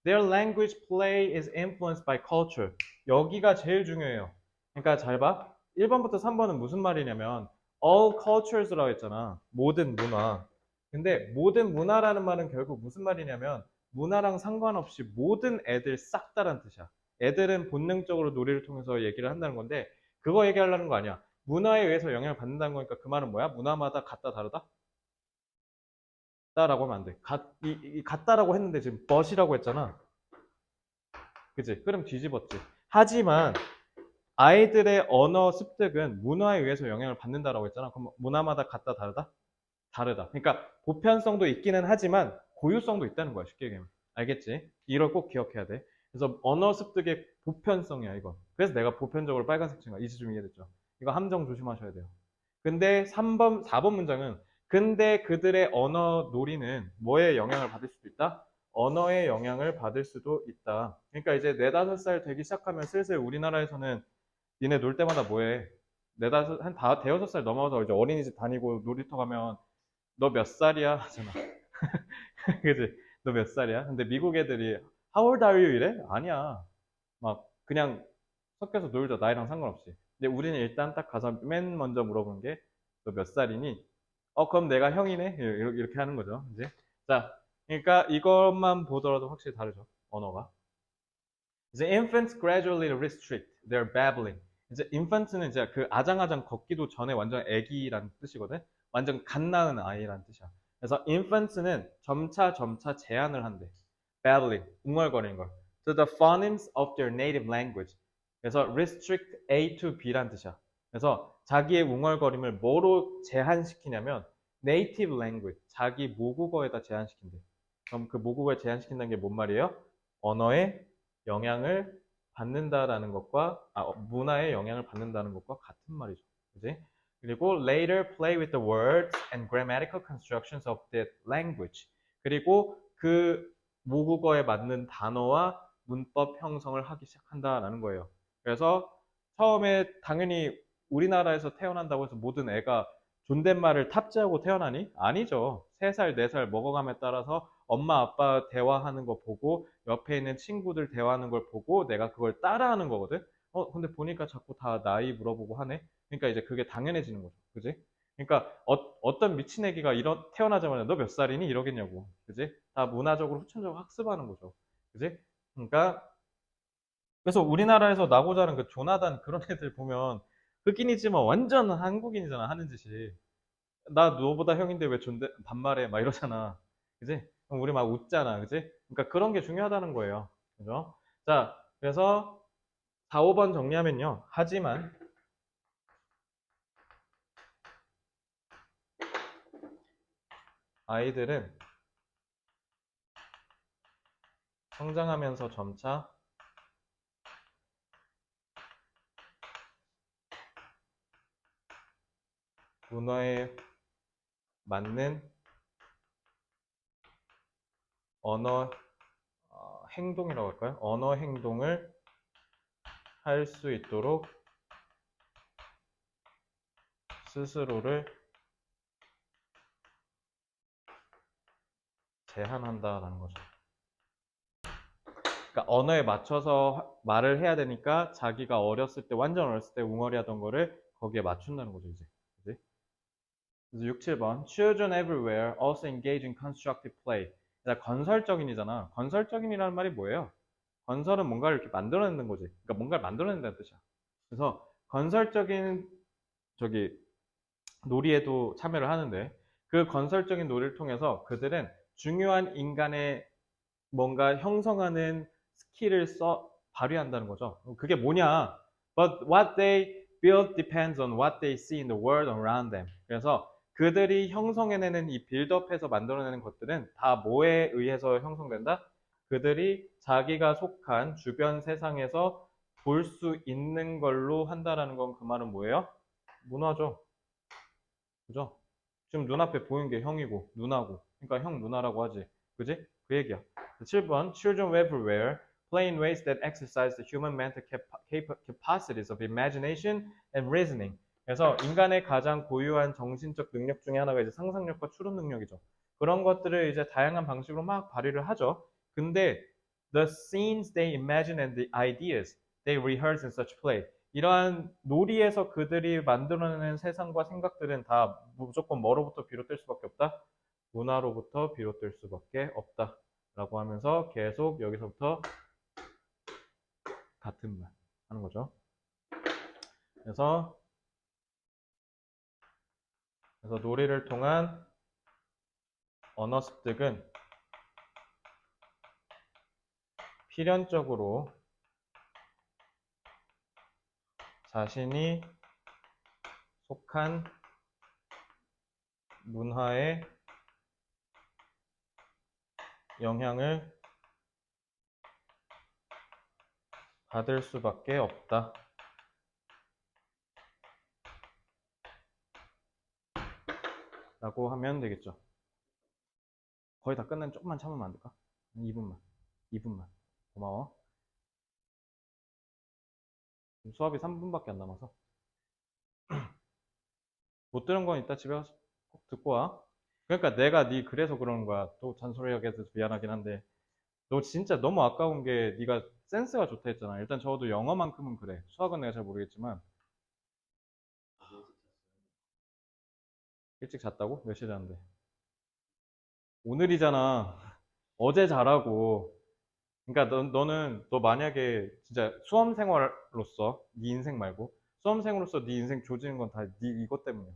Their language play is influenced by culture. 여기가 제일 중요해요. 그러니까 잘 봐. 1번부터 3번은 무슨 말이냐면 all cultures라고 했잖아. 모든 문화. 근데 모든 문화라는 말은 결국 무슨 말이냐면 문화랑 상관없이 모든 애들 싹 다란 뜻이야. 애들은 본능적으로 놀이를 통해서 얘기를 한다는 건데 그거 얘기하려는 거 아니야. 문화에 의해서 영향을 받는다는 거니까 그 말은 뭐야? 문화마다 같다 다르다? 같다라고 하면 안 돼. 같다라고 했는데 지금 but이라고 했잖아. 그치? 그럼 뒤집었지. 하지만 아이들의 언어 습득은 문화에 의해서 영향을 받는다라고 했잖아. 그럼 문화마다 같다 다르다? 다르다. 그러니까 보편성도 있기는 하지만 고유성도 있다는 거야. 쉽게 얘기하면. 알겠지? 이걸 꼭 기억해야 돼. 그래서 언어 습득의 보편성이야, 이건. 그래서 내가 보편적으로 빨간색 친 거야. 이제 좀 이해됐죠? 이거 함정 조심하셔야 돼요. 근데 3번, 4번 문장은 근데 그들의 언어 놀이는 뭐에 영향을 받을 수도 있다? 언어에 영향을 받을 수도 있다. 그러니까 이제 4, 5살 되기 시작하면 슬슬 우리나라에서는 니네 놀 때마다 뭐해? 대여섯 살 넘어서 이제 어린이집 다니고 놀이터 가면 너 몇 살이야? 하잖아. 그지? 너 몇 살이야? 근데 미국 애들이 How old are you? 이래? 아니야. 막 그냥 섞여서 놀자. 나이랑 상관없이. 근데 우리는 일단 딱 가서 맨 먼저 물어보는 게 너 몇 살이니? 그럼 내가 형이네? 이렇게 하는 거죠. 이제. 자, 그러니까 이것만 보더라도 확실히 다르죠. 언어가. 이제 infants gradually restrict their babbling. 이제 infant는 이제 그 아장아장 걷기도 전에 완전 아기라는 뜻이거든. 완전 갓 낳은 아이라는 뜻이야. 그래서 infants는 점차 제한을 한대. babbling, 웅얼거리는 걸. To the phonemes of their native language. 그래서 restrict A to B라는 뜻이야. 그래서 자기의 웅얼거림을 뭐로 제한시키냐면 native language, 자기 모국어에다 제한시킨대. 그럼 그 모국어에 제한시킨다는 게 뭔 말이에요? 언어의 영향을 받는다라는 것과 문화의 영향을 받는다는 것과 같은 말이죠. 그지? 그리고 later play with the words and grammatical constructions of that language. 그리고 그 모국어에 맞는 단어와 문법 형성을 하기 시작한다라는 거예요. 그래서 처음에 당연히 우리나라에서 태어난다고 해서 모든 애가 존댓말을 탑재하고 태어나니? 아니죠. 3살, 4살 먹어감에 따라서 엄마, 아빠 대화하는 거 보고 옆에 있는 친구들 대화하는 걸 보고 내가 그걸 따라하는 거거든. 근데 보니까 자꾸 다 나이 물어보고 하네. 그러니까 이제 그게 당연해지는 거죠. 그지? 그러니까 떤 미친 애기가 태어나자마자 너 몇 살이니? 이러겠냐고. 그지? 다 문화적으로 후천적으로 학습하는 거죠. 그지? 그러니까 그래서 우리나라에서 나고 자란 그 조나단 그런 애들 보면 흑인이지만 완전 한국인이잖아 하는 짓이. 나 너보다 형인데 왜 반말해? 막 이러잖아. 그지? 그럼 우리 막 웃잖아. 그지? 그러니까 그런 게 중요하다는 거예요. 그죠? 자, 그래서 4, 5번 정리하면요. 하지만 아이들은 성장하면서 점차 문화에 맞는 언어 행동이라고 할까요? 언어 행동을 할 수 있도록 스스로를 제한한다라는 거죠. 그러니까 언어에 맞춰서 말을 해야 되니까 자기가 어렸을 때 완전 어렸을 때 웅얼이 하던 거를 거기에 맞춘다는 거죠, 이제. 그지? 그래서 6, 7번 Children everywhere also engage in constructive play. 그러니까 건설적인이잖아. 건설적인이라는 말이 뭐예요? 건설은 뭔가를 이렇게 만들어내는 거지. 그러니까 뭔가를 만들어낸다는 뜻이야. 그래서 건설적인 저기 놀이에도 참여를 하는데 그 건설적인 놀이를 통해서 그들은 중요한 인간의 뭔가 형성하는 스킬을 발휘한다는 거죠. 그게 뭐냐? But what they build depends on what they see in the world around them. 그래서 그들이 형성해내는 이 빌드업해서 만들어내는 것들은 다 뭐에 의해서 형성된다? 그들이 자기가 속한 주변 세상에서 볼 수 있는 걸로 한다라는 건 그 말은 뭐예요? 문화죠. 그죠? 지금 눈앞에 보이는 게 형이고 누나고 그러니까 형 누나라고 하지. 그지? 그 얘기야. 7번 Children everywhere play in ways that exercise the human mental capacities of imagination and reasoning. 그래서 인간의 가장 고유한 정신적 능력 중에 하나가 이제 상상력과 추론 능력이죠. 그런 것들을 이제 다양한 방식으로 막 발휘를 하죠. 근데 the scenes they imagine and the ideas they rehearse in such play. 이러한 놀이에서 그들이 만들어내는 세상과 생각들은 다 무조건 뭐로부터 비롯될 수밖에 없다? 문화로부터 비롯될 수밖에 없다. 라고 하면서 계속 여기서부터 같은 말 하는 거죠. 그래서 놀이를 통한 언어 습득은 필연적으로 자신이 속한 문화의 영향을 받을 수밖에 없다. 라고 하면 되겠죠. 거의 다 끝낸 조금만 참으면 안 될까? 2분만. 2분만. 고마워. 수업이 3분밖에 안 남아서. 못 들은 건 이따 집에 가서 꼭 듣고 와. 그러니까 내가 네 그래서 그러는 거야. 또 잔소리하게 돼서 미안하긴 한데. 너 진짜 너무 아까운 게 네가 센스가 좋다 했잖아. 일단 적어도 영어만큼은 그래. 수학은 내가 잘 모르겠지만. 일찍 잤다고? 몇 시에 잤는데? 오늘이잖아. 어제 자라고. 그러니까 너 만약에 진짜 수험생으로서 네 인생 말고 수험생으로서 네 인생 조지는 건 다 네 이것 때문이야.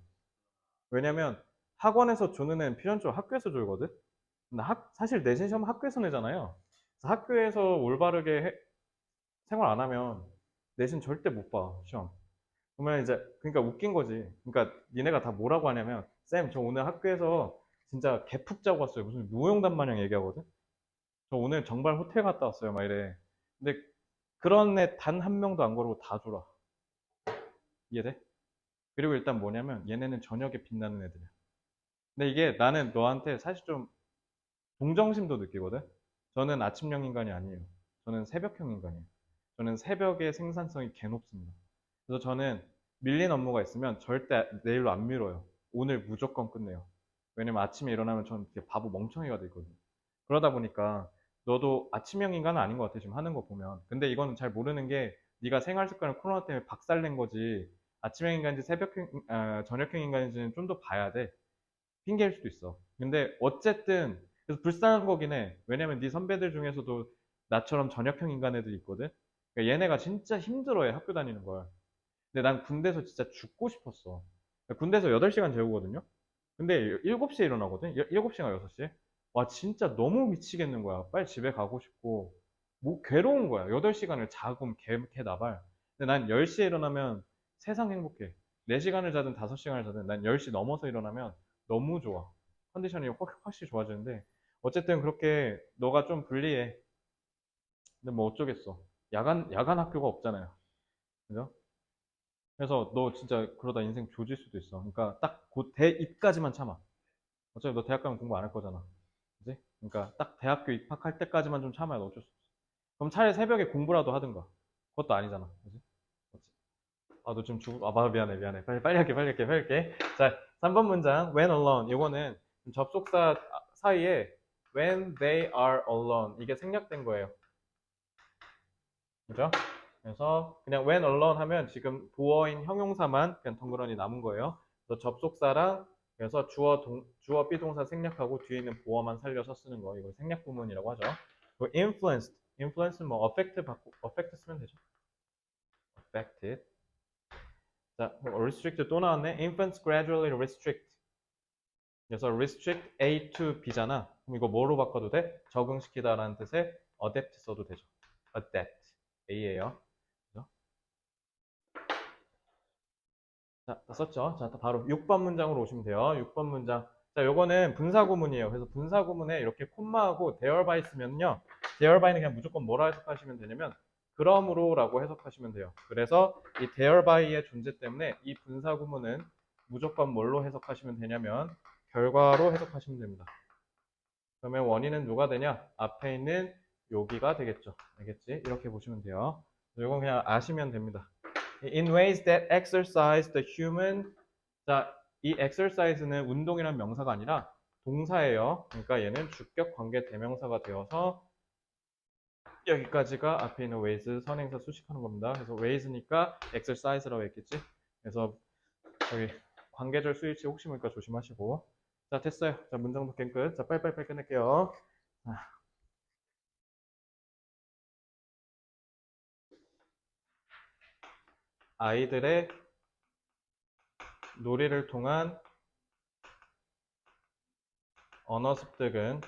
왜냐면 학원에서 조는 애는 필연적으로 학교에서 졸거든. 근데 사실 내신 시험 학교에서 내잖아요. 그래서 학교에서 올바르게 생활 안 하면 내신 절대 못 봐, 시험. 그러면 이제 그러니까 웃긴 거지. 그러니까 니네가 다 뭐라고 하냐면 쌤, 저 오늘 학교에서 진짜 개푹 자고 왔어요. 무슨 무용담 마냥 얘기하거든. 저 오늘 정말 호텔 갔다 왔어요. 막 이래. 근데 그런 애 단 한 명도 안 고르고 다 졸아. 이해돼? 그리고 일단 뭐냐면 얘네는 저녁에 빛나는 애들이야. 근데 이게 나는 너한테 사실 좀 동정심도 느끼거든. 저는 아침형 인간이 아니에요. 저는 새벽형 인간이에요. 저는 새벽의 생산성이 개 높습니다. 그래서 저는 밀린 업무가 있으면 절대 내일로 안 미뤄요. 오늘 무조건 끝내요. 왜냐면 아침에 일어나면 저는 되게 바보 멍청이가 되거든요. 그러다 보니까 너도 아침형 인간은 아닌 것 같아, 지금 하는 거 보면. 근데 이거는 잘 모르는 게 네가 생활 습관을 코로나 때문에 박살낸 거지. 아침형 인간인지 저녁형 인간인지는 좀 더 봐야 돼. 핑계일 수도 있어. 근데 어쨌든 그래서 불쌍한 거긴 해. 왜냐면 네 선배들 중에서도 나처럼 저녁형 인간 애들이 있거든. 그러니까 얘네가 진짜 힘들어해 학교 다니는 걸. 근데 난 군대에서 진짜 죽고 싶었어. 군대에서 8시간 재우거든요. 근데 7시에 일어나거든. 7시간 6시에. 와 진짜 너무 미치겠는 거야. 빨리 집에 가고 싶고 뭐 괴로운 거야. 8시간을 자고 개 나발. 근데 난 10시에 일어나면 세상 행복해. 4시간을 자든 5시간을 자든 난 10시 넘어서 일어나면 너무 좋아. 컨디션이 확실히 좋아지는데 어쨌든 그렇게 너가 좀 불리해. 근데 뭐 어쩌겠어. 야간 학교가 없잖아요. 그죠? 그래서 너 진짜 그러다 인생 조질 수도 있어. 그러니까 딱 곧 대입까지만 참아. 어차피 너 대학 가면 공부 안 할 거잖아. 그지? 그러니까 딱 대학교 입학할 때까지만 좀 참아야 돼. 어쩔 수 없어. 그럼 차라리 새벽에 공부라도 하든가. 그것도 아니잖아. 그지? 그렇지. 아, 너 지금 미안해, 미안해. 빨리 할게, 빨리 할게, 빨리 할게. 자, 3번 문장. When alone. 이거는 접속사 사이에 when they are alone. 이게 생략된 거예요. 그죠? 그래서 그냥 when alone 하면 지금 보어인 형용사만 그냥 덩그러니 남은 거예요. 그래서 접속사랑 그래서 주어 비동사 생략하고 뒤에 있는 보어만 살려서 쓰는 거. 이걸 생략 부문이라고 하죠. 그리고 influenced. influence 뭐 affect 쓰면 되죠. affected. 자, restrict 또 나왔네. infants gradually restrict. 그래서 restrict A to B잖아. 그럼 이거 뭐로 바꿔도 돼? 적응시키다라는 뜻의 adapt 써도 되죠. adapt. A예요. 그죠? 자, 다 썼죠? 자, 바로 6번 문장으로 오시면 돼요. 6번 문장. 자, 요거는 분사구문이에요. 그래서 분사구문에 이렇게 콤마하고 there by 쓰면요. there by는 그냥 무조건 뭐라 해석하시면 되냐면 그러므로라고 해석하시면 돼요. 그래서 이 there by의 존재 때문에 이 분사구문은 무조건 뭘로 해석하시면 되냐면 결과로 해석하시면 됩니다. 그러면 원인은 누가 되냐? 앞에 있는 여기가 되겠죠. 알겠지? 이렇게 보시면 돼요. 이건 그냥 아시면 됩니다. In ways that exercise the human. 자, 이 exercise는 운동이란 명사가 아니라 동사예요. 그러니까 얘는 주격 관계 대명사가 되어서 여기까지가 앞에 있는 ways 선행사 수식하는 겁니다. 그래서 ways니까 exercise라고 했겠지. 그래서 저기 관계절 스위치 혹시 모르니까 조심하시고. 자, 됐어요. 자, 문장 독해 끝. 자, 빨리빨리 끝낼게요. 아이들의 놀이를 통한 언어 습득은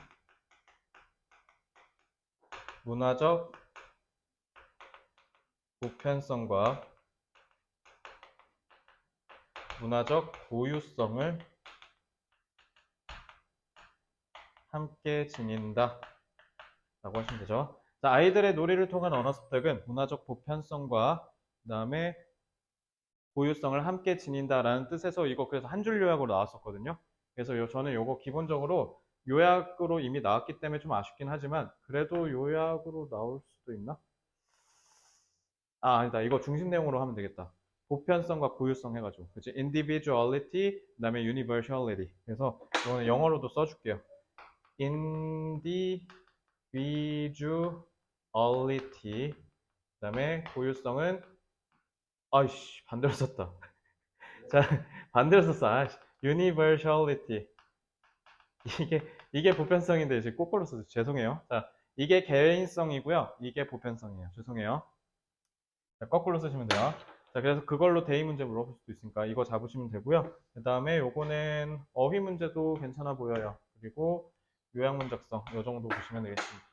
문화적 보편성과 문화적 고유성을 함께 지닌다 라고 하시면 되죠. 자, 아이들의 놀이를 통한 언어 습득은 문화적 보편성과 그 다음에 고유성을 함께 지닌다라는 뜻에서 이거 그래서 한 줄 요약으로 나왔었거든요. 그래서 저는 요거 기본적으로 요약으로 이미 나왔기 때문에 좀 아쉽긴 하지만 그래도 요약으로 나올 수도 있나? 아, 아니다. 이거 중심 내용으로 하면 되겠다. 보편성과 고유성 해가지고. 그치? individuality, 그 다음에 universality. 그래서 이거는 영어로도 써줄게요. individuality. 그 다음에 고유성은, 아이씨, 반대로 썼다. 자, 반대로 썼어. 아이씨. universality. 이게 보편성인데 이제 거꾸로 썼어. 죄송해요. 자, 이게 개인성이고요. 이게 보편성이에요. 죄송해요. 자, 거꾸로 쓰시면 돼요. 자, 그래서 그걸로 대입 문제 물어볼 수도 있으니까 이거 잡으시면 되고요. 그 다음에 요거는 어휘 문제도 괜찮아 보여요. 그리고 요약 문작성 요 정도 보시면 되겠습니다.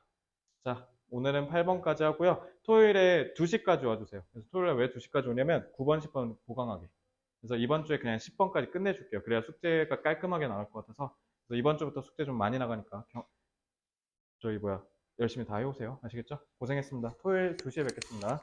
자, 오늘은 8번까지 하고요. 토요일에 2시까지 와주세요. 그래서 토요일에 왜 2시까지 오냐면 9번, 10번 보강하게. 그래서 이번 주에 그냥 10번까지 끝내줄게요. 그래야 숙제가 깔끔하게 나올 것 같아서. 그래서 이번 주부터 숙제 좀 많이 나가니까 열심히 다 해오세요. 아시겠죠? 고생했습니다. 토요일 2시에 뵙겠습니다.